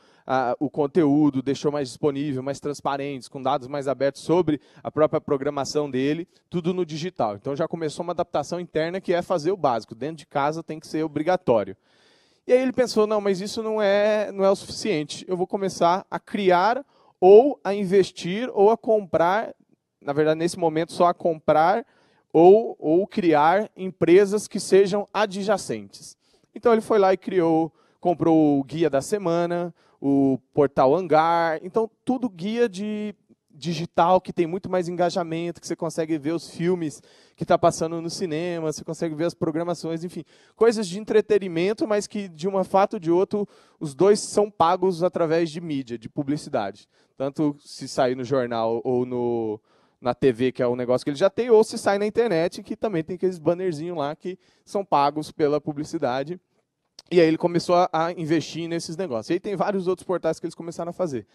o conteúdo, deixou mais disponível, mais transparente, com dados mais abertos sobre a própria programação dele, tudo no digital. Então, já começou uma adaptação interna, que é fazer o básico. Dentro de casa tem que ser obrigatório. E aí ele pensou, não, mas isso não é o suficiente. Eu vou começar a criar, ou a investir, ou a comprar, na verdade, nesse momento, só a comprar, ou criar empresas que sejam adjacentes. Então, ele foi lá e comprou o Guia da Semana, o Portal Hangar. Então, tudo guia de digital, que tem muito mais engajamento, que você consegue ver os filmes que está passando no cinema, você consegue ver as programações, enfim. Coisas de entretenimento, mas que, de um fato ou de outro, os dois são pagos através de mídia, de publicidade. Tanto se sair no jornal ou na TV, que é um negócio que ele já tem, ou se sai na internet, que também tem aqueles bannerzinhos lá que são pagos pela publicidade. E aí ele começou a investir nesses negócios. E aí tem vários outros portais que eles começaram a fazer.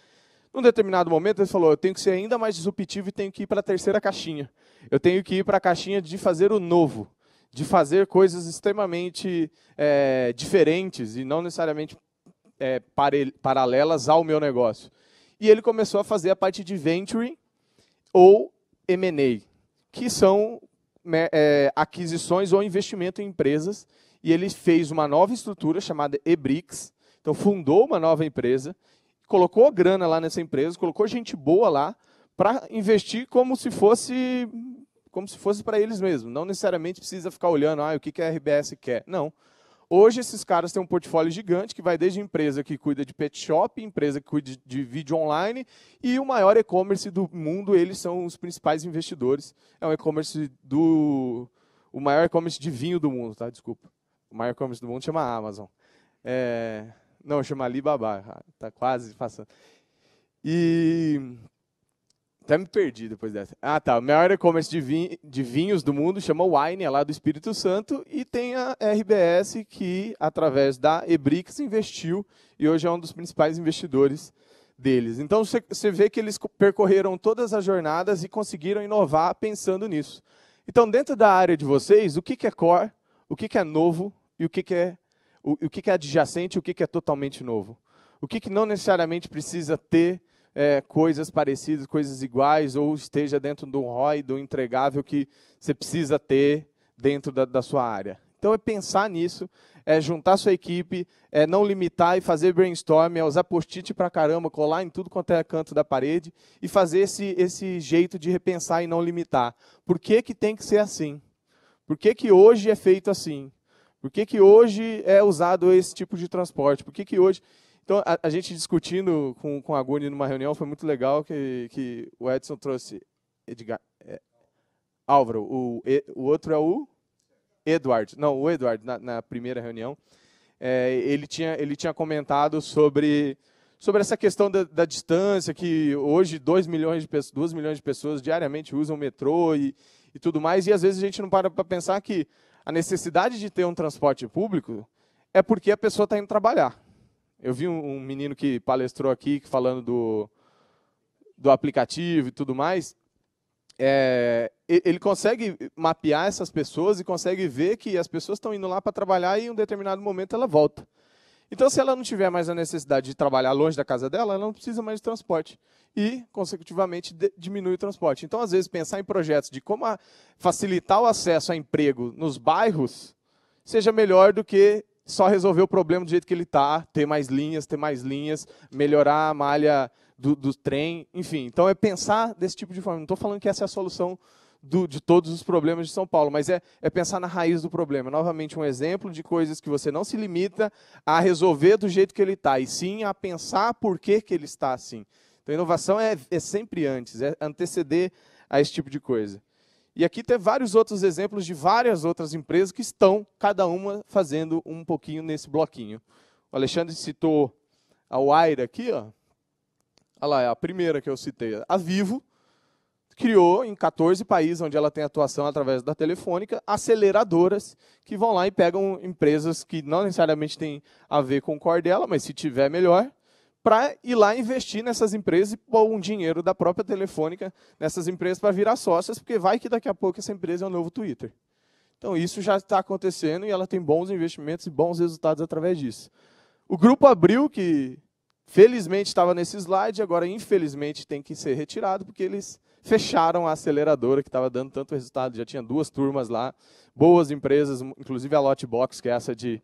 Num determinado momento, ele falou, eu tenho que ser ainda mais disruptivo e tenho que ir para a terceira caixinha. Eu tenho que ir para a caixinha de fazer o novo, de fazer coisas extremamente diferentes e não necessariamente paralelas ao meu negócio. E ele começou a fazer a parte de venturing, ou M&A, que são aquisições ou investimento em empresas, e ele fez uma nova estrutura chamada eBricks, então fundou uma nova empresa, colocou grana lá nessa empresa, colocou gente boa lá, para investir como se fosse para eles mesmos, não necessariamente precisa ficar olhando o que a RBS quer, não. Hoje, esses caras têm um portfólio gigante, que vai desde empresa que cuida de pet shop, empresa que cuida de vídeo online, e o maior e-commerce do mundo, eles são os principais investidores. É um e-commerce o maior e-commerce de vinho do mundo, tá? Desculpa. O maior e-commerce do mundo chama Amazon. Não, chama Alibaba. Tá quase passando. E até me perdi depois dessa. Tá. O maior e-commerce de vinhos do mundo chama Wine, é lá do Espírito Santo, e tem a RBS, que, através da eBricks, investiu, e hoje é um dos principais investidores deles. Então, você vê que eles percorreram todas as jornadas e conseguiram inovar pensando nisso. Então, dentro da área de vocês, o que é core, o que é novo, e o que é adjacente e o que é totalmente novo? O que não necessariamente precisa ter coisas parecidas, coisas iguais, ou esteja dentro do ROI, do entregável que você precisa ter dentro da sua área. Então, é pensar nisso, é juntar sua equipe, é não limitar e fazer brainstorm, é usar post-it pra caramba, colar em tudo quanto é canto da parede e fazer esse jeito de repensar e não limitar. Por que tem que ser assim? Por que hoje é feito assim? Por que hoje é usado esse tipo de transporte? Por que hoje... Então, a gente discutindo com a Guni numa reunião, foi muito legal que o Edson trouxe Álvaro, o outro é o Eduardo. Não, o Eduardo, na primeira reunião, ele tinha comentado sobre essa questão da distância, que hoje 2 milhões de pessoas diariamente usam o metrô e tudo mais, e às vezes a gente não para pensar que a necessidade de ter um transporte público é porque a pessoa está indo trabalhar. Eu vi um menino que palestrou aqui, falando do aplicativo e tudo mais. ele consegue mapear essas pessoas e consegue ver que as pessoas estão indo lá para trabalhar e em um determinado momento ela volta. Então, se ela não tiver mais a necessidade de trabalhar longe da casa dela, ela não precisa mais de transporte. E, consecutivamente, diminui o transporte. Então, às vezes, pensar em projetos de como facilitar o acesso a emprego nos bairros seja melhor do que só resolver o problema do jeito que ele está, ter mais linhas, melhorar a malha do trem, enfim. Então, é pensar desse tipo de forma. Não estou falando que essa é a solução de todos os problemas de São Paulo, mas é pensar na raiz do problema. Novamente, um exemplo de coisas que você não se limita a resolver do jeito que ele está, e sim a pensar por que ele está assim. Então, inovação é sempre antes, é anteceder a esse tipo de coisa. E aqui tem vários outros exemplos de várias outras empresas que estão, cada uma, fazendo um pouquinho nesse bloquinho. O Alexandre citou a Wire aqui, ó. Olha lá, é a primeira que eu citei. A Vivo criou em 14 países onde ela tem atuação através da Telefônica, aceleradoras que vão lá e pegam empresas que não necessariamente têm a ver com o core dela, mas se tiver melhor, para ir lá investir nessas empresas e pôr um dinheiro da própria Telefônica nessas empresas para virar sócias, porque vai que daqui a pouco essa empresa é o novo Twitter. Então isso já está acontecendo e ela tem bons investimentos e bons resultados através disso. O Grupo Abril, que felizmente estava nesse slide, agora infelizmente tem que ser retirado, porque eles fecharam a aceleradora que estava dando tanto resultado. Já tinha 2 turmas lá, boas empresas, inclusive a Lotbox, que é essa de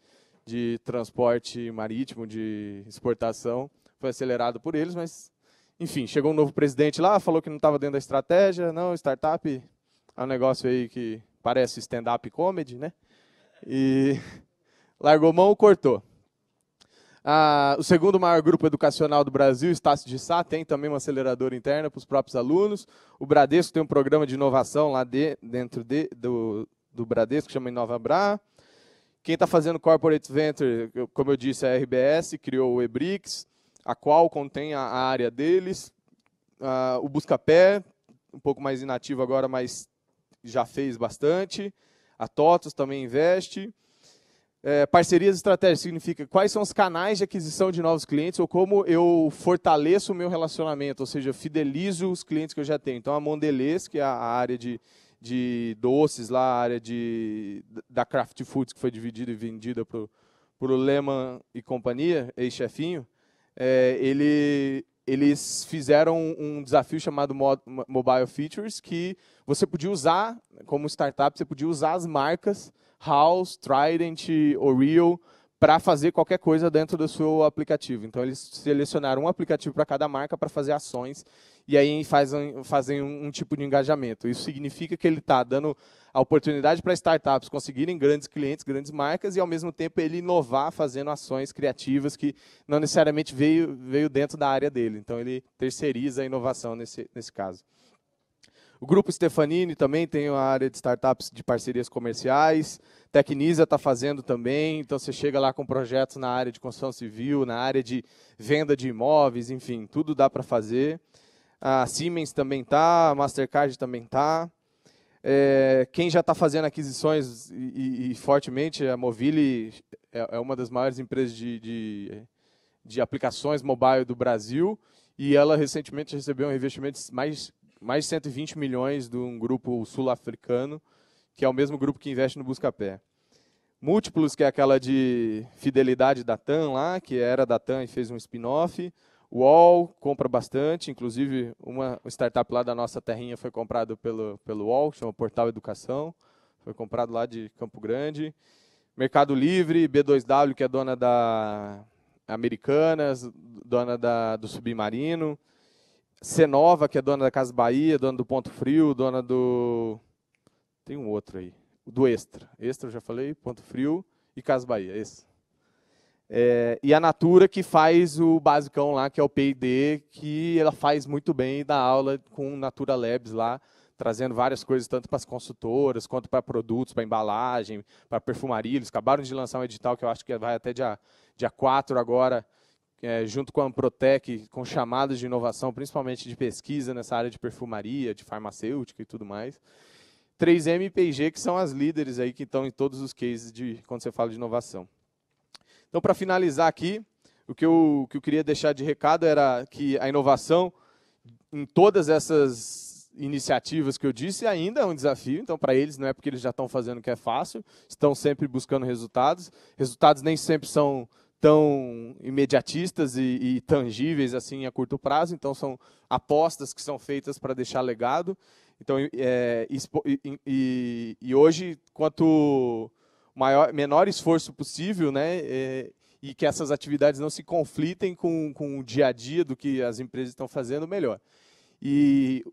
transporte marítimo, de exportação, foi acelerado por eles, mas, enfim, chegou um novo presidente lá, falou que não estava dentro da estratégia, não, startup é um negócio aí que parece stand-up comedy, né? E largou mão, cortou. O segundo maior grupo educacional do Brasil, Estácio de Sá, tem também uma aceleradora interna para os próprios alunos. O Bradesco tem um programa de inovação lá dentro do Bradesco, que chama InovaBra. Quem está fazendo Corporate Venture, como eu disse, é a RBS, criou o eBricks. A Qualcomm tem a área deles. O Buscapé, um pouco mais inativo agora, mas já fez bastante. A TOTUS também investe. Parcerias estratégicas significa quais são os canais de aquisição de novos clientes ou como eu fortaleço o meu relacionamento, ou seja, fidelizo os clientes que eu já tenho. Então, a Mondelez, que é a área de doces, lá, a área da Kraft Foods, que foi dividida e vendida por Lehman e companhia, ex-chefinho, eles fizeram um desafio chamado Mobile Features, que você podia usar, como startup, você podia usar as marcas House, Trident, Oreo, para fazer qualquer coisa dentro do seu aplicativo. Então, eles selecionaram um aplicativo para cada marca para fazer ações, e aí fazem um tipo de engajamento. Isso significa que ele está dando a oportunidade para startups conseguirem grandes clientes, grandes marcas, e, ao mesmo tempo, ele inovar fazendo ações criativas que não necessariamente veio dentro da área dele. Então, ele terceiriza a inovação nesse caso. O Grupo Stefanini também tem uma área de startups de parcerias comerciais. Tecnisa está fazendo também. Então, você chega lá com projetos na área de construção civil, na área de venda de imóveis, enfim, tudo dá para fazer. A Siemens também está, a Mastercard também está. Quem já está fazendo aquisições e fortemente, a Movile é uma das maiores empresas de aplicações mobile do Brasil, e ela recentemente recebeu um investimento de mais de 120 milhões de um grupo sul-africano, que é o mesmo grupo que investe no Buscapé. Múltiplos, que é aquela de fidelidade da TAM lá, que era da TAM e fez um spin-off. O UOL compra bastante, inclusive uma startup lá da nossa terrinha foi comprada pelo UOL, chama Portal Educação, foi comprado lá de Campo Grande. Mercado Livre, B2W, que é dona da Americanas, dona do Submarino. Cenova, que é dona da Casa Bahia, dona do Ponto Frio, dona do... Tem um outro aí, do Extra. Extra, eu já falei, Ponto Frio e Casa Bahia, esse. E a Natura, que faz o basicão lá, que é o P&D, que ela faz muito bem, dá aula com Natura Labs lá, trazendo várias coisas, tanto para as consultoras, quanto para produtos, para embalagem, para perfumaria. Eles acabaram de lançar um edital que eu acho que vai até dia 4 agora, junto com a Amprotec, com chamadas de inovação, principalmente de pesquisa nessa área de perfumaria, de farmacêutica e tudo mais. 3M e P&G, que são as líderes aí que estão em todos os cases quando você fala de inovação. Então, para finalizar aqui, o que eu queria deixar de recado era que a inovação, em todas essas iniciativas que eu disse, ainda é um desafio, então para eles não é porque eles já estão fazendo que é fácil, estão sempre buscando resultados. Resultados nem sempre são tão imediatistas e tangíveis assim a curto prazo, então são apostas que são feitas para deixar legado. Então, hoje, quanto menor esforço possível, né, e que essas atividades não se conflitem com o dia a dia do que as empresas estão fazendo, melhor. E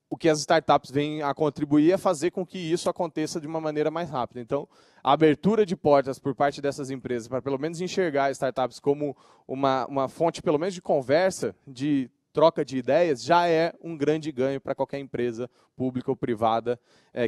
o que as startups vêm a contribuir é fazer com que isso aconteça de uma maneira mais rápida. Então, a abertura de portas por parte dessas empresas para pelo menos enxergar startups como uma fonte, pelo menos, de conversa, de troca de ideias, já é um grande ganho para qualquer empresa pública ou privada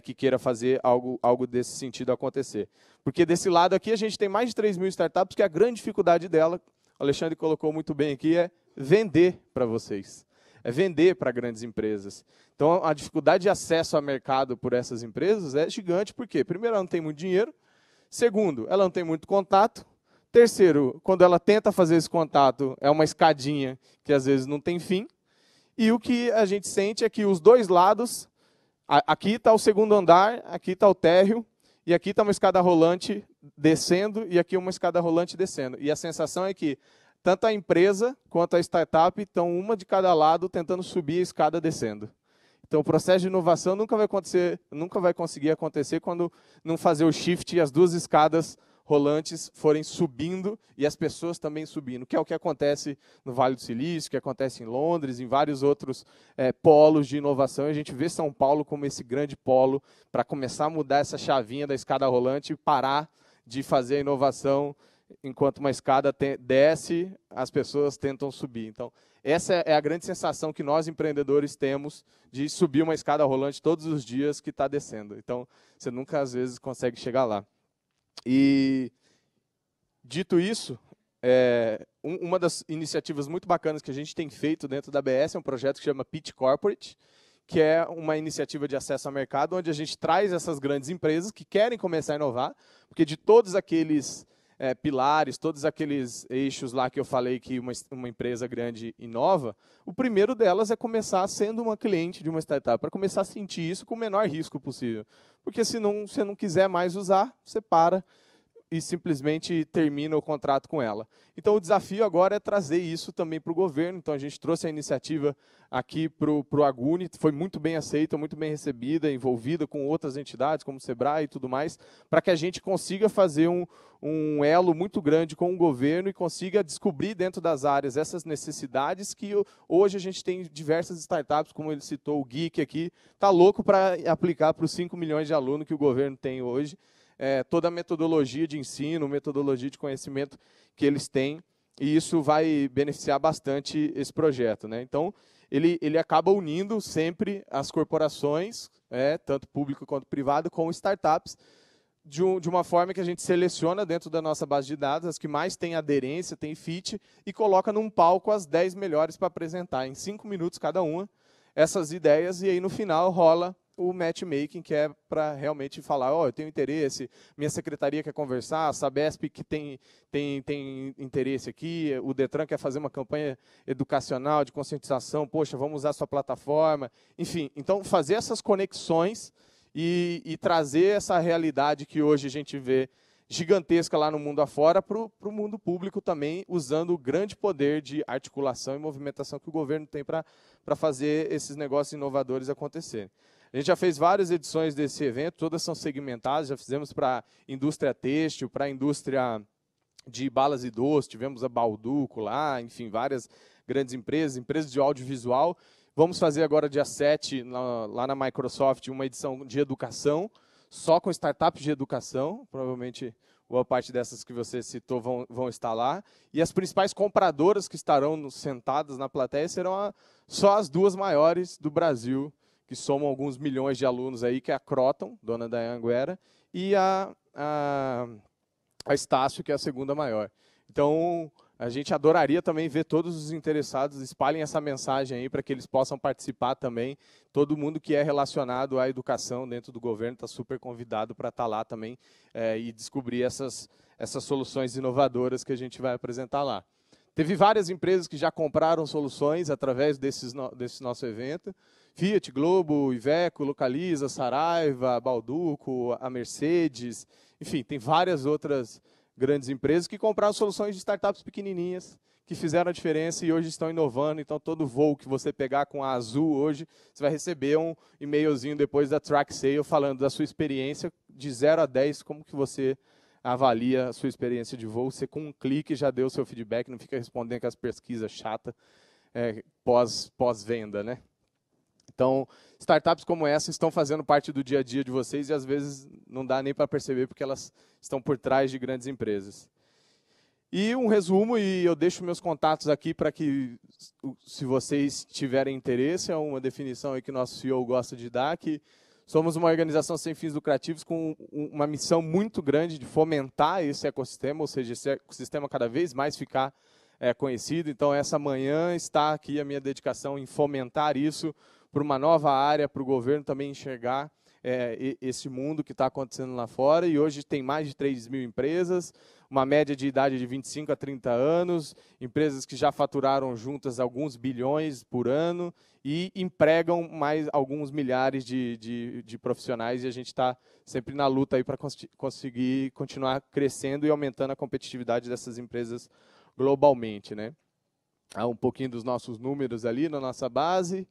que queira fazer algo desse sentido acontecer. Porque desse lado aqui a gente tem mais de 3 mil startups, que a grande dificuldade dela, o Alexandre colocou muito bem aqui, é vender para vocês. É vender para grandes empresas. Então, a dificuldade de acesso ao mercado por essas empresas é gigante, porque, primeiro, ela não tem muito dinheiro, segundo, ela não tem muito contato, terceiro, quando ela tenta fazer esse contato, é uma escadinha que às vezes não tem fim, e o que a gente sente é que os dois lados, aqui está o segundo andar, aqui está o térreo, e aqui está uma escada rolante descendo, e aqui uma escada rolante descendo. E a sensação é que tanto a empresa quanto a startup estão uma de cada lado tentando subir a escada descendo. Então, o processo de inovação nunca vai conseguir acontecer quando não fazer o shift e as duas escadas rolantes forem subindo e as pessoas também subindo, que é o que acontece no Vale do Silício, que acontece em Londres, em vários outros polos de inovação. A gente vê São Paulo como esse grande polo para começar a mudar essa chavinha da escada rolante e parar de fazer a inovação enquanto uma escada desce, as pessoas tentam subir. Então, essa é a grande sensação que nós, empreendedores, temos de subir uma escada rolante todos os dias que está descendo. Então, você nunca, às vezes, consegue chegar lá. E, dito isso, uma das iniciativas muito bacanas que a gente tem feito dentro da ABS é um projeto que chama Pitch Corporate, que é uma iniciativa de acesso ao mercado, onde a gente traz essas grandes empresas que querem começar a inovar, porque de todos aqueles pilares, todos aqueles eixos lá que eu falei que uma empresa grande inova, o primeiro delas é começar sendo uma cliente de uma startup, para começar a sentir isso com o menor risco possível. Porque se você não quiser mais usar, você para e simplesmente termina o contrato com ela. Então, o desafio agora é trazer isso também para o governo. Então, a gente trouxe a iniciativa aqui para o Aguni, foi muito bem aceita, muito bem recebida, envolvida com outras entidades, como o Sebrae e tudo mais, para que a gente consiga fazer um elo muito grande com o governo e consiga descobrir dentro das áreas essas necessidades que hoje a gente tem diversas startups, como ele citou, o Geek aqui, está louco para aplicar para os 5 milhões de alunos que o governo tem hoje. Toda a metodologia de ensino, metodologia de conhecimento que eles têm, e isso vai beneficiar bastante esse projeto, né? Então, ele acaba unindo sempre as corporações, tanto público quanto privado, com startups, de uma forma que a gente seleciona dentro da nossa base de dados as que mais têm aderência, têm fit, e coloca num palco as 10 melhores para apresentar, em 5 minutos cada uma, essas ideias, e aí no final rola o matchmaking, que é para realmente falar, eu tenho interesse, minha secretaria quer conversar, a Sabesp que tem interesse aqui, o Detran quer fazer uma campanha educacional de conscientização, poxa, vamos usar a sua plataforma, enfim. Então, fazer essas conexões e trazer essa realidade que hoje a gente vê gigantesca lá no mundo afora para o mundo público também, usando o grande poder de articulação e movimentação que o governo tem para fazer esses negócios inovadores acontecerem. A gente já fez várias edições desse evento, todas são segmentadas, já fizemos para a indústria têxtil, para a indústria de balas e doces, tivemos a Balduco lá, enfim, várias grandes empresas de audiovisual. Vamos fazer agora, dia 7, lá na Microsoft, uma edição de educação, só com startups de educação, provavelmente boa parte dessas que você citou vão estar lá, e as principais compradoras que estarão sentadas na plateia serão só as duas maiores do Brasil, que somam alguns milhões de alunos aí, que é a Croton, dona da Anhanguera, e a Estácio, que é a segunda maior. Então, a gente adoraria também ver todos os interessados, espalhem essa mensagem aí para que eles possam participar também. Todo mundo que é relacionado à educação dentro do governo está super convidado para estar lá também e descobrir essas soluções inovadoras que a gente vai apresentar lá. Teve várias empresas que já compraram soluções através desse nosso evento. Fiat, Globo, Iveco, Localiza, Saraiva, Balduco, a Mercedes, enfim, tem várias outras grandes empresas que compraram soluções de startups pequenininhas, que fizeram a diferença e hoje estão inovando. Então, todo voo que você pegar com a Azul hoje, você vai receber um e-mailzinho depois da Track Sale falando da sua experiência de 0 a 10, como que você avalia a sua experiência de voo. Você, com um clique, já deu o seu feedback, não fica respondendo aquelas pesquisas chatas pós-venda, né? Então, startups como essa estão fazendo parte do dia a dia de vocês e, às vezes, não dá nem para perceber porque elas estão por trás de grandes empresas. E um resumo, e eu deixo meus contatos aqui para que, se vocês tiverem interesse, é uma definição aí que o nosso CEO gosta de dar, que somos uma organização sem fins lucrativos com uma missão muito grande de fomentar esse ecossistema, ou seja, esse ecossistema cada vez mais ficar conhecido. Então, essa manhã está aqui a minha dedicação em fomentar isso para uma nova área, para o governo também enxergar esse mundo que está acontecendo lá fora. E hoje tem mais de 3 mil empresas, uma média de idade de 25 a 30 anos, empresas que já faturaram juntas alguns bilhões por ano e empregam mais alguns milhares de profissionais, e a gente está sempre na luta aí para conseguir continuar crescendo e aumentando a competitividade dessas empresas globalmente, né? Há um pouquinho dos nossos números ali na nossa base.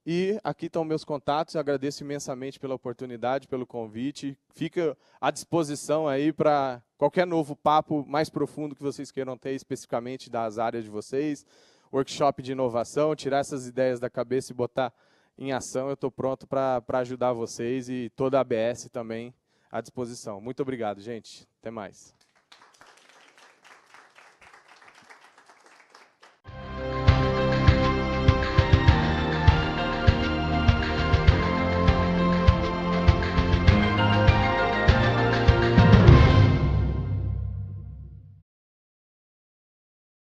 E aqui estão meus contatos, eu agradeço imensamente pela oportunidade, pelo convite. Fica à disposição aí para qualquer novo papo mais profundo que vocês queiram ter, especificamente das áreas de vocês, workshop de inovação, tirar essas ideias da cabeça e botar em ação. Eu estou pronto para ajudar vocês e toda a ABS também à disposição. Muito obrigado, gente. Até mais.